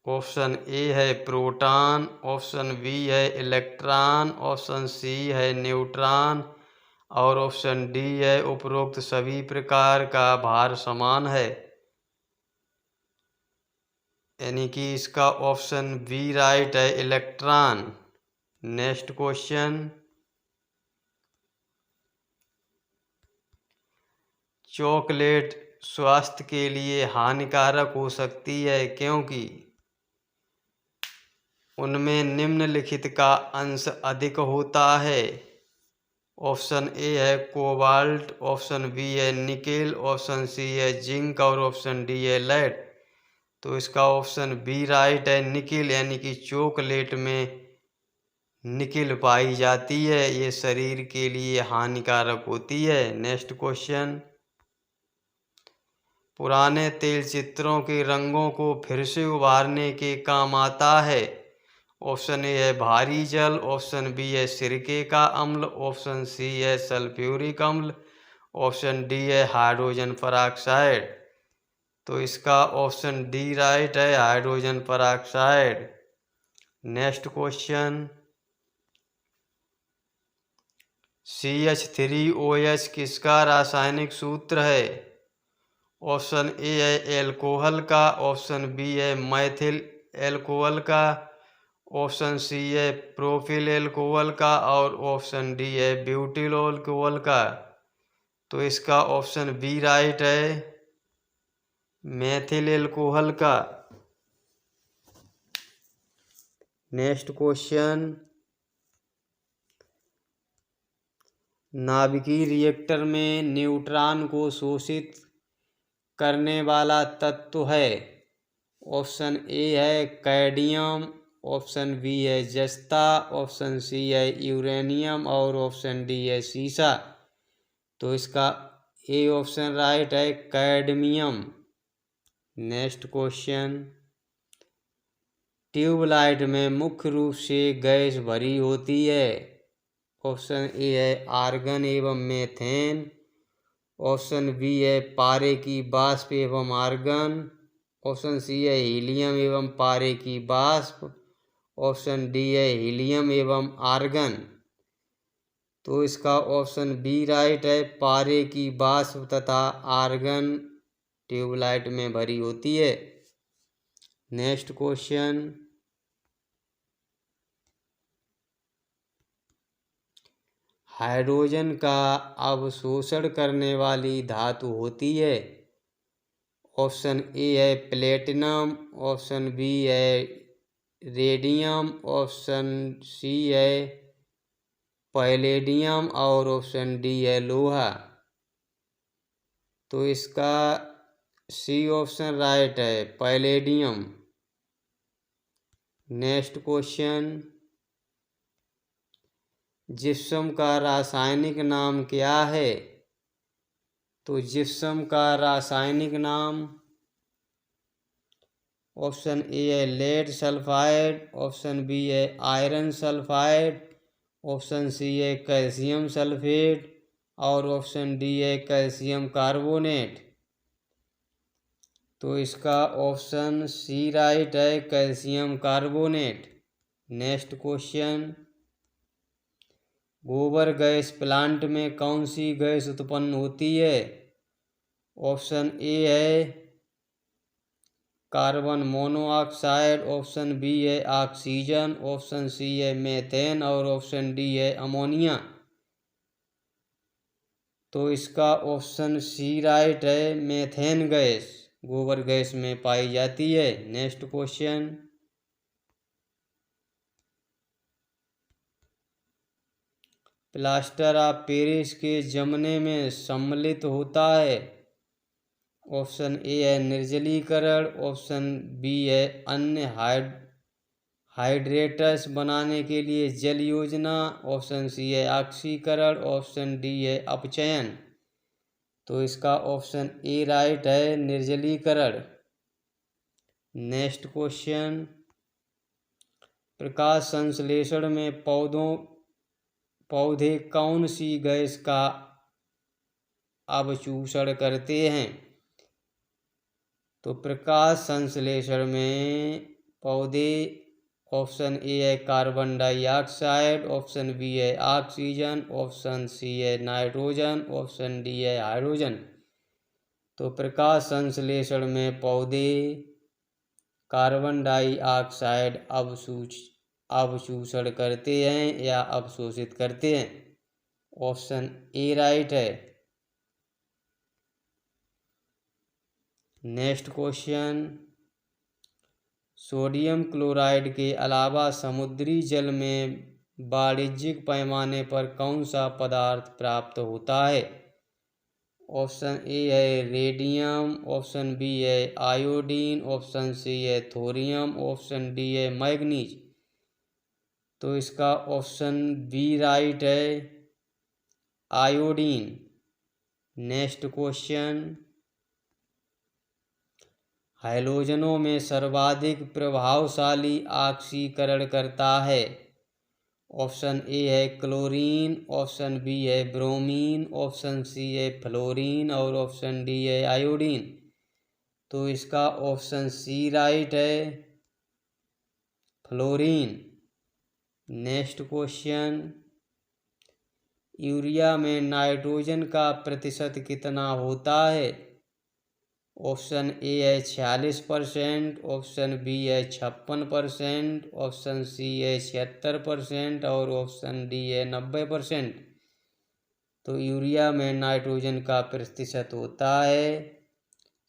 ऑप्शन ए है प्रोटॉन, ऑप्शन बी है इलेक्ट्रॉन, ऑप्शन सी है न्यूट्रॉन और ऑप्शन डी है उपरोक्त सभी प्रकार का भार समान है। यानी कि इसका ऑप्शन बी राइट है, इलेक्ट्रॉन। नेक्स्ट क्वेश्चन, चॉकलेट स्वास्थ्य के लिए हानिकारक हो सकती है क्योंकि उनमें निम्नलिखित का अंश अधिक होता है। ऑप्शन ए है कोबाल्ट, ऑप्शन बी है निकेल, ऑप्शन सी है जिंक और ऑप्शन डी है लेड। तो इसका ऑप्शन बी राइट है, निकेल। यानी कि चॉकलेट में निकेल पाई जाती है, ये शरीर के लिए हानिकारक होती है। नेक्स्ट क्वेश्चन, पुराने तेल चित्रों के रंगों को फिर से उभारने के काम आता है। ऑप्शन ए है भारी जल, ऑप्शन बी है सिरके का अम्ल, ऑप्शन सी है सल्फ्यूरिक अम्ल, ऑप्शन डी है हाइड्रोजन पेरोक्साइड। तो इसका ऑप्शन डी राइट है, hydrogen peroxide. Next question, CH3OH किसका रासायनिक सूत्र है। ऑप्शन ए है एल्कोहल का, ऑप्शन बी है मैथिल एल्कोहल का, ऑप्शन सी है प्रोपिल एल्कोहल का और ऑप्शन डी है ब्यूटिल एल्कोहल का। तो इसका ऑप्शन बी राइट है, मैथिल एल्कोहल का। नेक्स्ट क्वेश्चन, नाभिकीय रिएक्टर में न्यूट्रॉन को शोषित करने वाला तत्व है। ऑप्शन ए है कैडमियम, ऑप्शन बी है जस्ता, ऑप्शन सी है यूरेनियम और ऑप्शन डी है सीसा। तो इसका ए ऑप्शन राइट है, कैडमियम। नेक्स्ट क्वेश्चन, ट्यूबलाइट में मुख्य रूप से गैस भरी होती है। ऑप्शन ए है आर्गन एवं मीथेन, ऑप्शन बी है पारे की वाष्प एवं आर्गन, ऑप्शन सी है हीलियम एवं पारे की वाष्प, ऑप्शन डी है हीलियम एवं आर्गन। तो इसका ऑप्शन बी राइट है, पारे की वाष्प तथा आर्गन ट्यूबलाइट में भरी होती है। नेक्स्ट क्वेश्चन, हाइड्रोजन का अवशोषण करने वाली धातु होती है। ऑप्शन ए है प्लेटिनम, ऑप्शन बी है रेडियम, ऑप्शन सी है पैलेडियम और ऑप्शन डी है लोहा। तो इसका सी ऑप्शन राइट है, पैलेडियम। नेक्स्ट क्वेश्चन, जिप्सम का रासायनिक नाम क्या है। तो जिप्सम का रासायनिक नाम, ऑप्शन ए है लेड सल्फाइड, ऑप्शन बी है आयरन सल्फाइड, ऑप्शन सी है कैल्शियम सल्फेट और ऑप्शन डी है कैल्शियम कार्बोनेट। तो इसका ऑप्शन सी राइट है, कैल्शियम कार्बोनेट। नेक्स्ट क्वेश्चन, गोबर गैस प्लांट में कौन सी गैस उत्पन्न होती है। ऑप्शन ए है कार्बन मोनोऑक्साइड, ऑप्शन बी है ऑक्सीजन, ऑप्शन सी है मीथेन और ऑप्शन डी है अमोनिया। तो इसका ऑप्शन सी राइट है, मीथेन गैस गोबर गैस में पाई जाती है। Next question, plaster of Paris के जमने में सम्मिलित होता है। ऑप्शन ए है निर्जलीकरण, ऑप्शन बी है अन्य हाइड्रेट्स बनाने के लिए जल योजना, ऑप्शन सी है ऑक्सीकरण, ऑप्शन डी है अपचयन। तो इसका ऑप्शन ए राइट है, निर्जलीकरण। नेक्स्ट क्वेश्चन, प्रकाश संश्लेषण में पौधे कौन सी गैस का अवशोषण करते हैं। तो प्रकाश संश्लेषण में पौधे। ऑप्शन ए है कार्बन डाइऑक्साइड, ऑप्शन बी है ऑक्सीजन, ऑप्शन सी है नाइट्रोजन, ऑप्शन डी है हाइड्रोजन। तो प्रकाश संश्लेषण में पौधे कार्बन डाइऑक्साइड अवशोषण करते हैं या अवशोषित करते हैं। ऑप्शन ए राइट है। नेक्स्ट क्वेश्चन, सोडियम क्लोराइड के अलावा समुद्री जल में वाणिज्यिक पैमाने पर कौन सा पदार्थ प्राप्त होता है। ऑप्शन ए है रेडियम, ऑप्शन बी है आयोडीन, ऑप्शन सी है थोरियम, ऑप्शन डी है मैग्नीज। तो इसका ऑप्शन बी राइट है, आयोडीन। नेक्स्ट क्वेश्चन, हैलोजनों में सर्वाधिक प्रभावशाली ऑक्सीकरण करता है। ऑप्शन ए है क्लोरीन, ऑप्शन बी है ब्रोमीन, ऑप्शन सी है फ्लोरीन और ऑप्शन डी है आयोडीन। तो इसका ऑप्शन सी राइट है, फ्लोरीन। नेक्स्ट क्वेश्चन, यूरिया में नाइट्रोजन का प्रतिशत कितना होता है। ऑप्शन ए है 46%, ऑप्शन बी है 56%, ऑप्शन सी है 76% और ऑप्शन डी है 90%। तो यूरिया में नाइट्रोजन का प्रतिशत होता है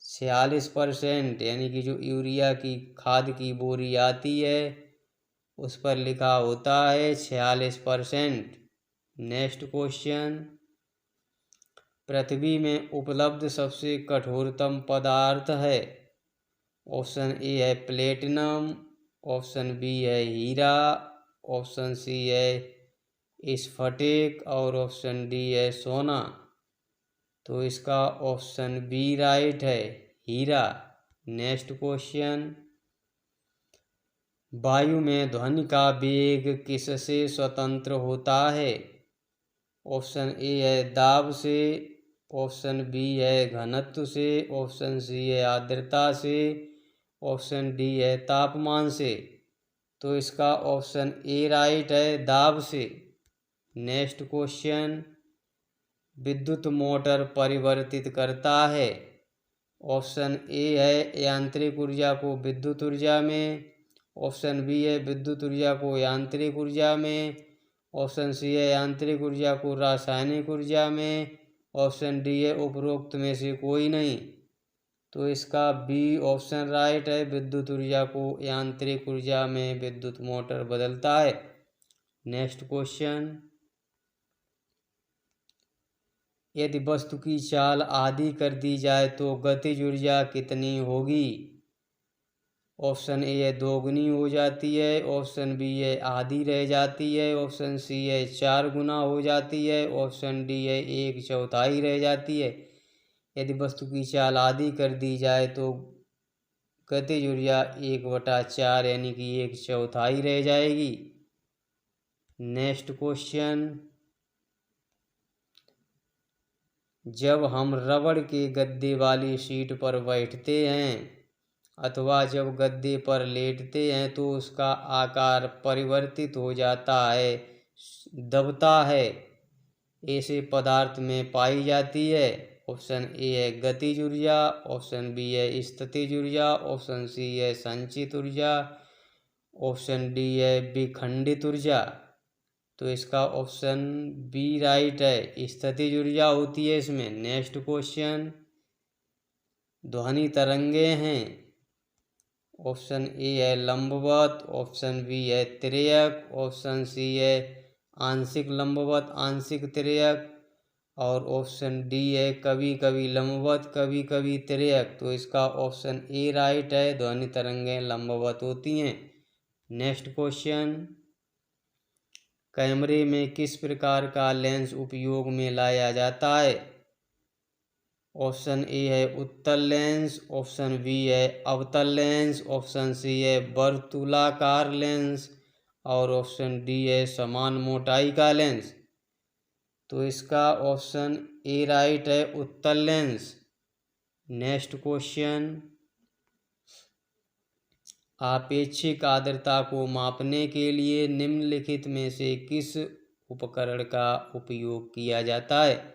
46%, यानी कि जो यूरिया की खाद की बोरी आती है उस पर लिखा होता है 46%। नेक्स्ट क्वेश्चन, पृथ्वी में उपलब्ध सबसे कठोरतम पदार्थ है। ऑप्शन ए है प्लेटिनम, ऑप्शन बी है हीरा, ऑप्शन सी है स्फटिक और ऑप्शन डी है सोना। तो इसका ऑप्शन बी राइट है, हीरा। नेक्स्ट क्वेश्चन, वायु में ध्वनि का वेग किससे स्वतंत्र होता है। ऑप्शन ए है दाब से, ऑप्शन बी है घनत्व से, ऑप्शन सी है आर्द्रता से, ऑप्शन डी है तापमान से। तो इसका ऑप्शन ए राइट है, दाब से। नेक्स्ट क्वेश्चन, विद्युत मोटर परिवर्तित करता है। ऑप्शन ए है यांत्रिक ऊर्जा को विद्युत ऊर्जा में, ऑप्शन बी है विद्युत ऊर्जा को यांत्रिक ऊर्जा में, ऑप्शन सी है यांत्रिक ऊर्जा को रासायनिक ऊर्जा में, ऑप्शन डी है उपरोक्त में से कोई नहीं। तो इसका बी ऑप्शन राइट है, विद्युत ऊर्जा को यांत्रिक ऊर्जा में विद्युत मोटर बदलता है। नेक्स्ट क्वेश्चन, यदि वस्तु की चाल आधी कर दी जाए तो गतिज ऊर्जा कितनी होगी। ऑप्शन ए है दोगुनी हो जाती है, ऑप्शन बी है आधी रह जाती है, ऑप्शन सी है 4 गुना हो जाती है, ऑप्शन डी है 1/4 रह जाती है। यदि वस्तु की चाल आधी कर दी जाए तो गतिज ऊर्जा 1/4 यानी कि 1/4 रह जाएगी। नेक्स्ट क्वेश्चन, जब हम रबड़ के गद्दे वाली सीट पर बैठते हैं अथवा जब गद्दे पर लेटते हैं तो उसका आकार परिवर्तित हो जाता है, दबता है। ऐसे पदार्थ में पाई जाती है। ऑप्शन ए है गतिज ऊर्जा, ऑप्शन बी है स्थितिज ऊर्जा, ऑप्शन सी है संचित ऊर्जा, ऑप्शन डी है विखंडित ऊर्जा। तो इसका ऑप्शन बी राइट है, स्थितिज ऊर्जा होती है इसमें। नेक्स्ट क्वेश्चन, ध्वनि तरंगे हैं। ऑप्शन ए है लंबवत, ऑप्शन बी है तिर्यक, ऑप्शन सी है आंशिक लंबवत आंशिक तिर्यक और ऑप्शन डी है कभी कभी लंबवत कभी कभी तिर्यक। तो इसका ऑप्शन ए राइट है, ध्वनि तरंगें लंबवत होती हैं। नेक्स्ट क्वेश्चन, कैमरे में किस प्रकार का लेंस उपयोग में लाया जाता है। ऑप्शन ए है उत्तल लेंस, ऑप्शन बी है अवतल लेंस, ऑप्शन सी है वर्तुलाकार लेंस और ऑप्शन डी है समान मोटाई का लेंस। तो इसका ऑप्शन ए राइट है, उत्तल लेंस। नेक्स्ट क्वेश्चन, आपेक्षिक आर्द्रता को मापने के लिए निम्नलिखित में से किस उपकरण का उपयोग किया जाता है?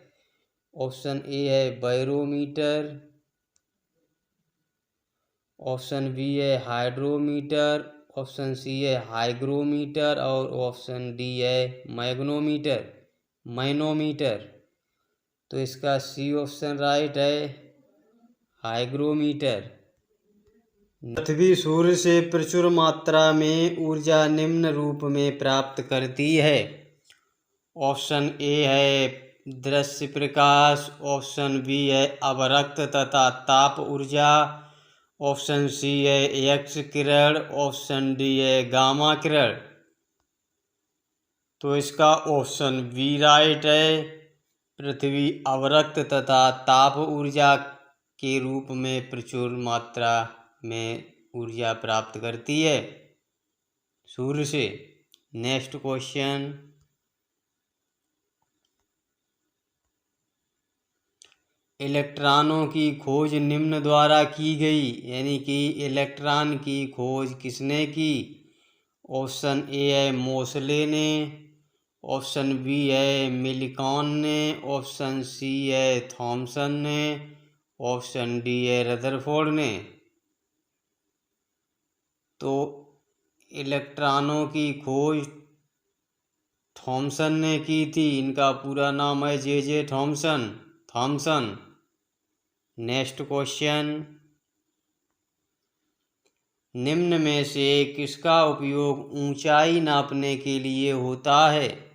ऑप्शन ए है बैरोमीटर, ऑप्शन बी है हाइड्रोमीटर, ऑप्शन सी है हाइग्रोमीटर और ऑप्शन डी है मैनोमीटर। तो इसका सी ऑप्शन राइट है, हाइग्रोमीटर। पृथ्वी सूर्य से प्रचुर मात्रा में ऊर्जा निम्न रूप में प्राप्त करती है। ऑप्शन ए है दृश्य प्रकाश, ऑप्शन बी है अवरक्त तथा ताप ऊर्जा, ऑप्शन सी है एक्स किरण, ऑप्शन डी है गामा किरण। तो इसका ऑप्शन बी राइट है। पृथ्वी अवरक्त तथा ताप ऊर्जा के रूप में प्रचुर मात्रा में ऊर्जा प्राप्त करती है सूर्य से। नेक्स्ट क्वेश्चन, इलेक्ट्रॉनों की खोज निम्न द्वारा की गई, यानी कि इलेक्ट्रॉन की खोज किसने की? ऑप्शन ए है मोसले ने, ऑप्शन बी है मिल्कॉन ने, ऑप्शन सी है थॉमसन ने, ऑप्शन डी है रदरफोर्ड ने। तो इलेक्ट्रॉनों की खोज थॉमसन ने की थी। इनका पूरा नाम है जे थॉमसन। नेक्स्ट क्वेश्चन, निम्न में से किसका उपयोग ऊंचाई नापने के लिए होता है?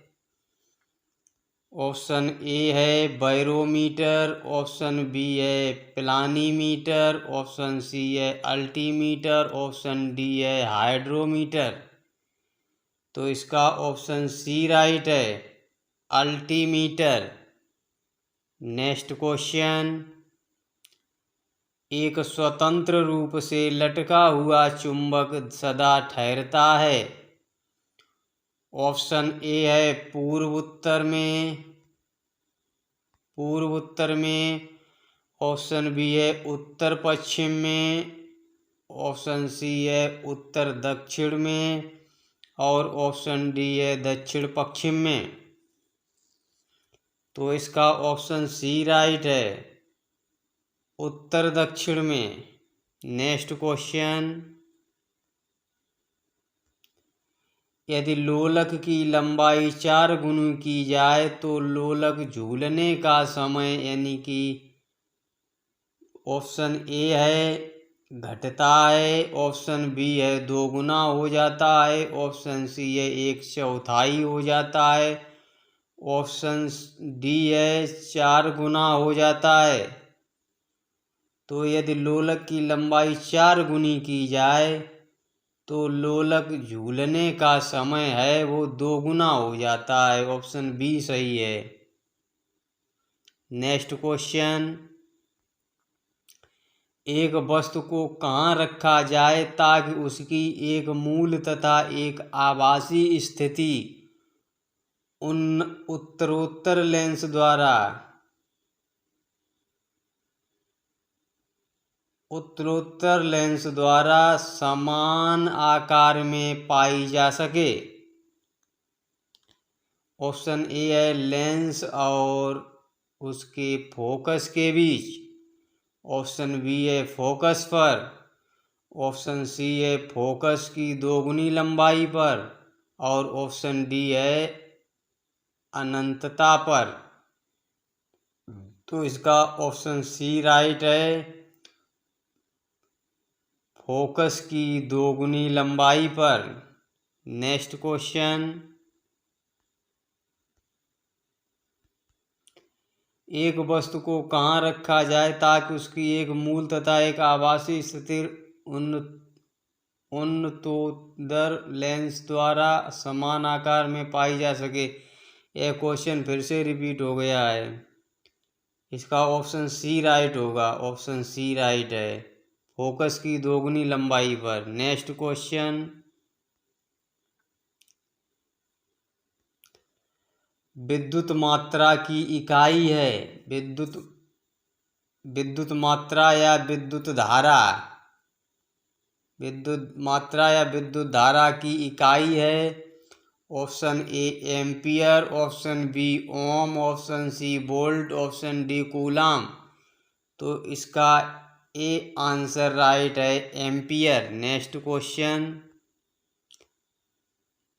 ऑप्शन ए है बैरोमीटर, ऑप्शन बी है प्लानीमीटर, ऑप्शन सी है अल्टीमीटर, ऑप्शन डी है हाइड्रोमीटर। तो इसका ऑप्शन सी राइट है, अल्टीमीटर। नेक्स्ट क्वेश्चन, एक स्वतंत्र रूप से लटका हुआ चुंबक सदा ठहरता है। ऑप्शन ए है पूर्व उत्तर में, ऑप्शन बी है उत्तर पश्चिम में, ऑप्शन सी है उत्तर दक्षिण में और ऑप्शन डी है दक्षिण पश्चिम में। तो इसका ऑप्शन सी राइट है, उत्तर दक्षिण में। नेक्स्ट क्वेश्चन, यदि लोलक की लंबाई 4 गुनी की जाए तो लोलक झूलने का समय, यानी कि ऑप्शन ए है घटता है, ऑप्शन बी है 2 गुना हो जाता है, ऑप्शन सी है 1/4 हो जाता है, ऑप्शन डी है 4 गुना हो जाता है। तो यदि लोलक की लंबाई 4 गुनी की जाए तो लोलक झूलने का समय है वो 2 गुना हो जाता है। ऑप्शन बी सही है। नेक्स्ट क्वेश्चन, एक वस्तु को कहाँ रखा जाए ताकि उसकी एक मूल तथा एक आभासी स्थिति उन उत्तरोत्तर लेंस द्वारा समान आकार में पाई जा सके? ऑप्शन ए है लेंस और उसके फोकस के बीच, ऑप्शन बी है फोकस पर, ऑप्शन सी है फोकस की 2 गुनी लंबाई पर और ऑप्शन डी है अनंतता पर। तो इसका ऑप्शन सी राइट है, फोकस की 2 गुनी लंबाई पर। नेक्स्ट क्वेश्चन, एक वस्तु को कहाँ रखा जाए ताकि उसकी एक मूल तथा एक आभासी स्थिति उत्तरोत्तर लेंस द्वारा समान आकार में पाई जा सके? यह क्वेश्चन फिर से रिपीट हो गया है। इसका ऑप्शन सी राइट होगा, ऑप्शन सी राइट है, फोकस की 2 गुनी लंबाई पर। नेक्स्ट क्वेश्चन, विद्युत मात्रा की इकाई है, विद्युत मात्रा या विद्युत धारा विद्युत मात्रा या विद्युत धारा की इकाई है। Option A ampere, option B ohm, option C volt, option D coulomb. तो इसका ए आंसर राइट है, एम्पियर। नेक्स्ट क्वेश्चन,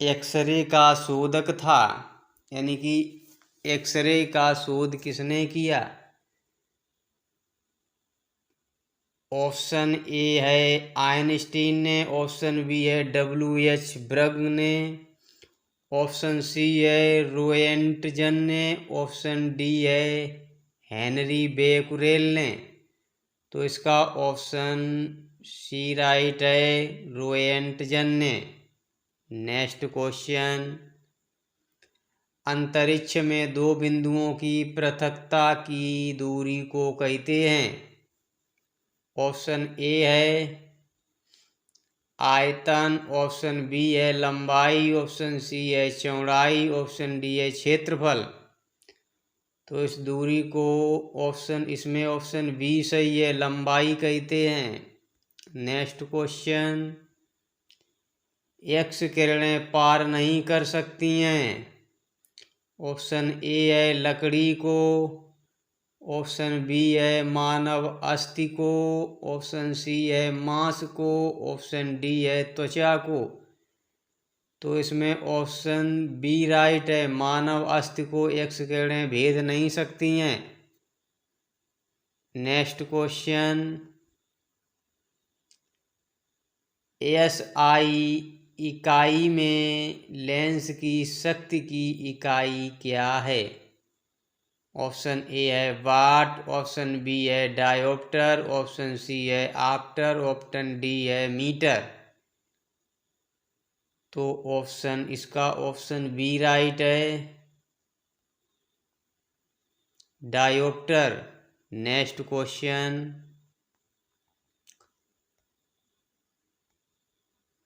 एक्सरे का शोधक था, यानी कि एक्सरे का शोध किसने किया? ऑप्शन ए है आइंस्टीन ने, ऑप्शन बी है WH ब्रग ने, ऑप्शन सी है रोएंटजन ने, ऑप्शन डी है हेनरी बेकुरेल ने। तो इसका ऑप्शन सी राइट है, रोएंटजन ने। नेक्स्ट क्वेश्चन, अंतरिक्ष में दो बिंदुओं की पृथकता की दूरी को कहते हैं। ऑप्शन ए है आयतन, ऑप्शन बी है लंबाई, ऑप्शन सी है चौड़ाई, ऑप्शन डी है क्षेत्रफल। तो इस दूरी को इसमें ऑप्शन बी सही है, लंबाई कहते हैं। नेक्स्ट क्वेश्चन, एक्स किरणें पार नहीं कर सकती हैं। ऑप्शन ए है लकड़ी को, ऑप्शन बी है मानव अस्थि को, ऑप्शन सी है मांस को, ऑप्शन डी है त्वचा को। तो इसमें ऑप्शन बी राइट है, मानव अस्थि को एक्स किरणें भेद नहीं सकती हैं। नेक्स्ट क्वेश्चन, SI इकाई में लेंस की शक्ति की इकाई क्या है? ऑप्शन ए है वाट, ऑप्शन बी है डायोप्टर, ऑप्शन सी है आफ्टर, ऑप्शन डी है मीटर। तो इसका ऑप्शन बी राइट है, डायोप्टर। नेक्स्ट क्वेश्चन,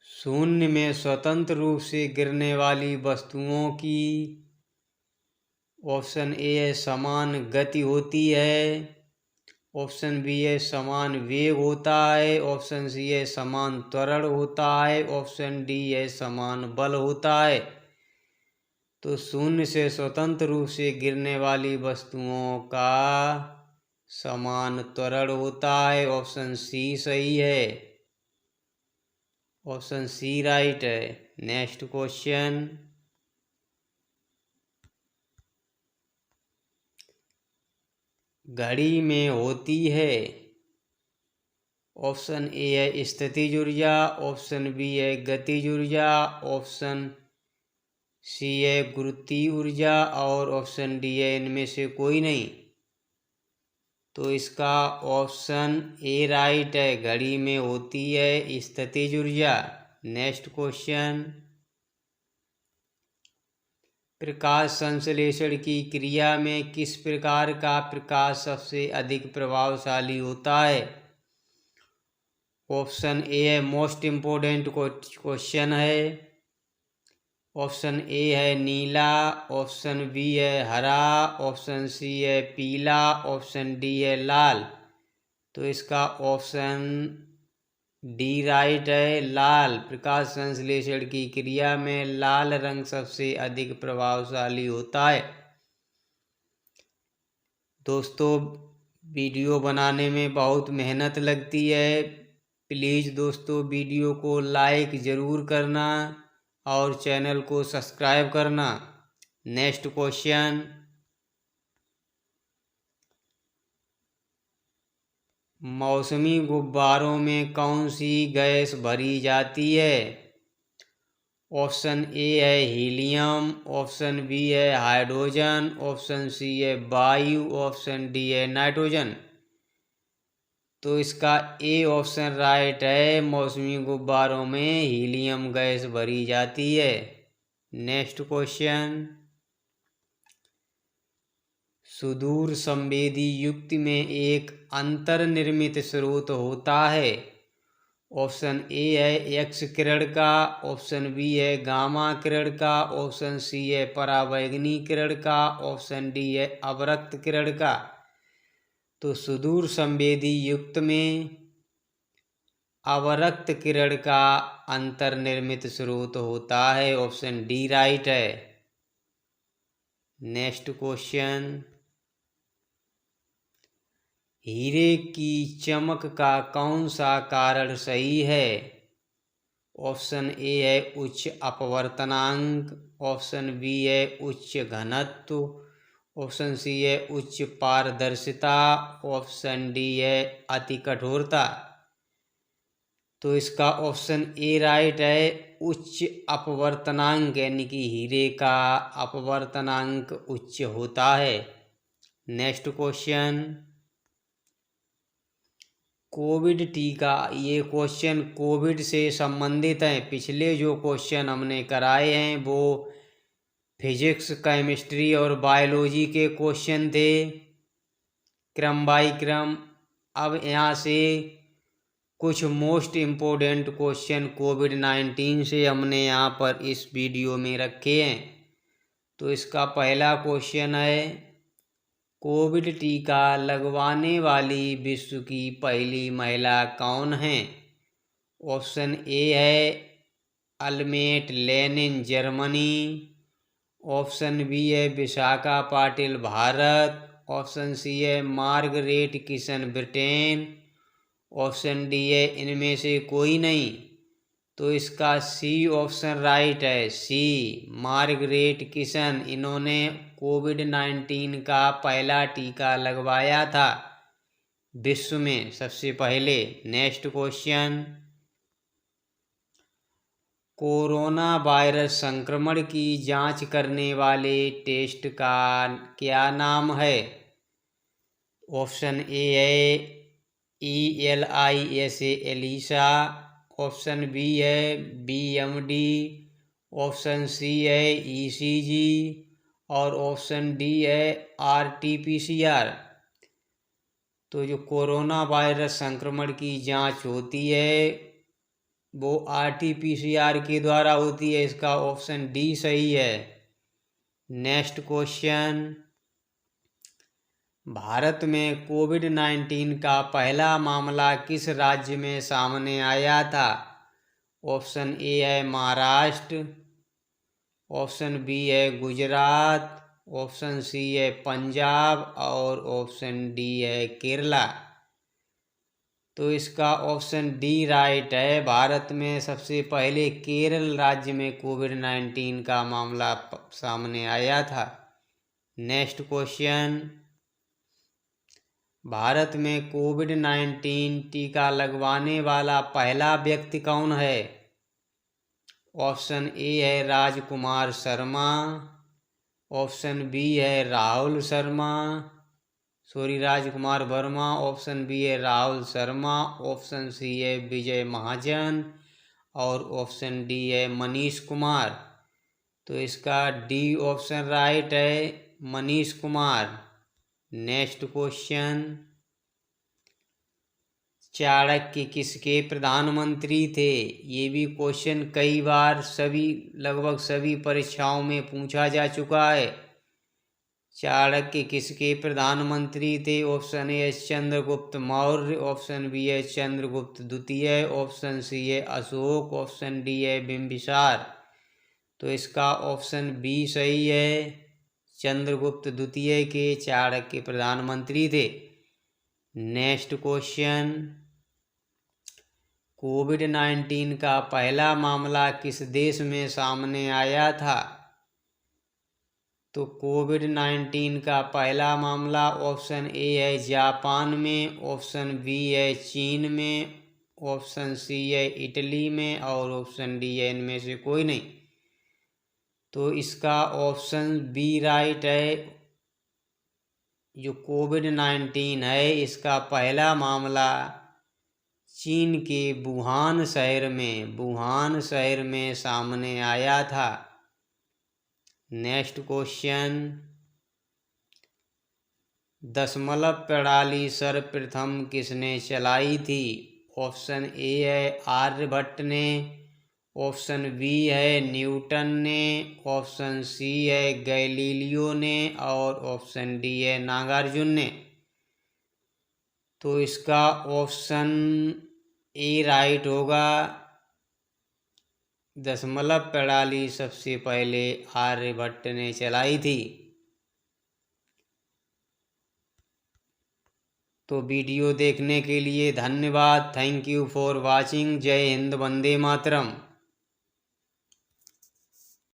शून्य में स्वतंत्र रूप से गिरने वाली वस्तुओं की ऑप्शन ए है समान गति होती है, ऑप्शन बी है समान वेग होता है, ऑप्शन सी है समान त्वरण होता है, ऑप्शन डी है समान बल होता है। तो शून्य से स्वतंत्र रूप से गिरने वाली वस्तुओं का समान त्वरण होता है, ऑप्शन सी सही है, ऑप्शन सी राइट है। नेक्स्ट क्वेश्चन, घड़ी में होती है। ऑप्शन ए है स्थितिज ऊर्जा, ऑप्शन बी है गतिज ऊर्जा, ऑप्शन सी है गुरुत्वीय ऊर्जा और ऑप्शन डी है इनमें से कोई नहीं। तो इसका ऑप्शन ए राइट है, घड़ी में होती है स्थितिज ऊर्जा। नेक्स्ट क्वेश्चन, प्रकाश संश्लेषण की क्रिया में किस प्रकार का प्रकाश सबसे अधिक प्रभावशाली होता है? ऑप्शन ए है मोस्ट इम्पोर्टेंट क्वेश्चन है, ऑप्शन ए है नीला, ऑप्शन बी है हरा, ऑप्शन सी है पीला, ऑप्शन डी है लाल। तो इसका ऑप्शन डी राइट है, लाल। प्रकाश संश्लेषण की क्रिया में लाल रंग सबसे अधिक प्रभावशाली होता है। दोस्तों, वीडियो बनाने में बहुत मेहनत लगती है। प्लीज़ दोस्तों वीडियो को लाइक ज़रूर करना और चैनल को सब्सक्राइब करना। नेक्स्ट क्वेश्चन, मौसमी गुब्बारों में कौन सी गैस भरी जाती है? ऑप्शन ए है हीलियम, ऑप्शन बी है हाइड्रोजन, ऑप्शन सी है वायु, ऑप्शन डी है नाइट्रोजन। तो इसका ए ऑप्शन राइट है, मौसमी गुब्बारों में हीलियम गैस भरी जाती है। नेक्स्ट क्वेश्चन, सुदूर संवेदी युक्ति में एक अंतर्निर्मित स्रोत होता है। ऑप्शन ए है एक्स किरण का, ऑप्शन बी है गामा किरण का, ऑप्शन सी है पराबैंगनी किरण का, ऑप्शन डी है अवरक्त किरण का। तो सुदूर संवेदी युक्त में अवरक्त किरण का अंतर्निर्मित स्रोत होता है। ऑप्शन डी राइट है। नेक्स्ट क्वेश्चन, हीरे की चमक का कौन सा कारण सही है? ऑप्शन ए है उच्च अपवर्तनांक, ऑप्शन बी है उच्च घनत्व, ऑप्शन सी है उच्च पारदर्शिता, ऑप्शन डी है अति कठोरता। तो इसका ऑप्शन ए राइट है, उच्च अपवर्तनांक, यानी कि हीरे का अपवर्तनांक उच्च होता है। नेक्स्ट क्वेश्चन, कोविड टीका, ये क्वेश्चन कोविड से संबंधित हैं। पिछले जो क्वेश्चन हमने कराए हैं वो फिजिक्स, केमिस्ट्री और बायोलॉजी के क्वेश्चन थे क्रम बाय क्रम। अब यहाँ से कुछ मोस्ट इम्पोर्टेंट क्वेश्चन कोविड-19 से हमने यहाँ पर इस वीडियो में रखे हैं। तो इसका पहला क्वेश्चन है, कोविड टीका लगवाने वाली विश्व की पहली महिला कौन है? ऑप्शन ए है अल्मेट लेनिन जर्मनी, ऑप्शन बी है विशाखा पाटिल भारत, ऑप्शन सी है Margaret Kishan Britain, option D है इनमें से कोई नहीं। तो इसका सी ऑप्शन राइट है, सी मार्गरेट किशन। इन्होंने कोविड-19 का पहला टीका लगवाया था विश्व में सबसे पहले। नेक्स्ट क्वेश्चन, कोरोना वायरस संक्रमण की जांच करने वाले टेस्ट का क्या नाम है? ऑप्शन ए है ELISA एलिसा, ऑप्शन बी है BMD, ऑप्शन सी है ECG और ऑप्शन डी है RT-PCR। तो जो कोरोना वायरस संक्रमण की जांच होती है वो RT-PCR के द्वारा होती है। इसका ऑप्शन डी सही है। नेक्स्ट क्वेश्चन, भारत में कोविड-19 का पहला मामला किस राज्य में सामने आया था? ऑप्शन ए है महाराष्ट्र, ऑप्शन बी है गुजरात, ऑप्शन सी है पंजाब और ऑप्शन डी है केरला। तो इसका ऑप्शन डी राइट है। भारत में सबसे पहले केरल राज्य में कोविड-19 का मामला सामने आया था। नेक्स्ट क्वेश्चन, भारत में कोविड-19 टीका लगवाने वाला पहला व्यक्ति कौन है? ऑप्शन ए है राजकुमार शर्मा, ऑप्शन बी है राजकुमार वर्मा, ऑप्शन बी है राहुल शर्मा, ऑप्शन सी है विजय महाजन और ऑप्शन डी है मनीष कुमार। तो इसका डी ऑप्शन राइट है, मनीष कुमार। नेक्स्ट क्वेश्चन, चाणक्य किसके प्रधानमंत्री थे? ये भी क्वेश्चन कई बार लगभग सभी परीक्षाओं में पूछा जा चुका है। चाणक्य किसके प्रधानमंत्री थे? Option A Chandragupta Maurya, option B है चंद्रगुप्त द्वितीय, ऑप्शन सी है अशोक, ऑप्शन डी है बिंबिसार। तो इसका ऑप्शन बी सही है, चंद्रगुप्त द्वितीय के चाणक्य प्रधानमंत्री थे। नेक्स्ट क्वेश्चन, कोविड-19 का पहला मामला किस देश में सामने आया था? तो कोविड-19 का पहला मामला ऑप्शन ए है जापान में, ऑप्शन बी है चीन में, ऑप्शन सी है इटली में और ऑप्शन डी है इनमें से कोई नहीं। तो इसका ऑप्शन बी राइट है। जो कोविड-19 है इसका पहला मामला चीन के वुहान शहर में सामने आया था। नेक्स्ट क्वेश्चन, दशमलव प्रणाली सर्वप्रथम किसने चलाई थी? ऑप्शन ए है आर्यभट्ट ने, ऑप्शन बी है न्यूटन ने, ऑप्शन सी है गैलीलियो ने और ऑप्शन डी है नागार्जुन ने। तो इसका ऑप्शन ए राइट होगा। दशमलव प्रणाली सबसे पहले आर्यभट्ट ने चलाई थी। तो वीडियो देखने के लिए धन्यवाद। Thank you for watching. जय हिंद, वंदे मातरम।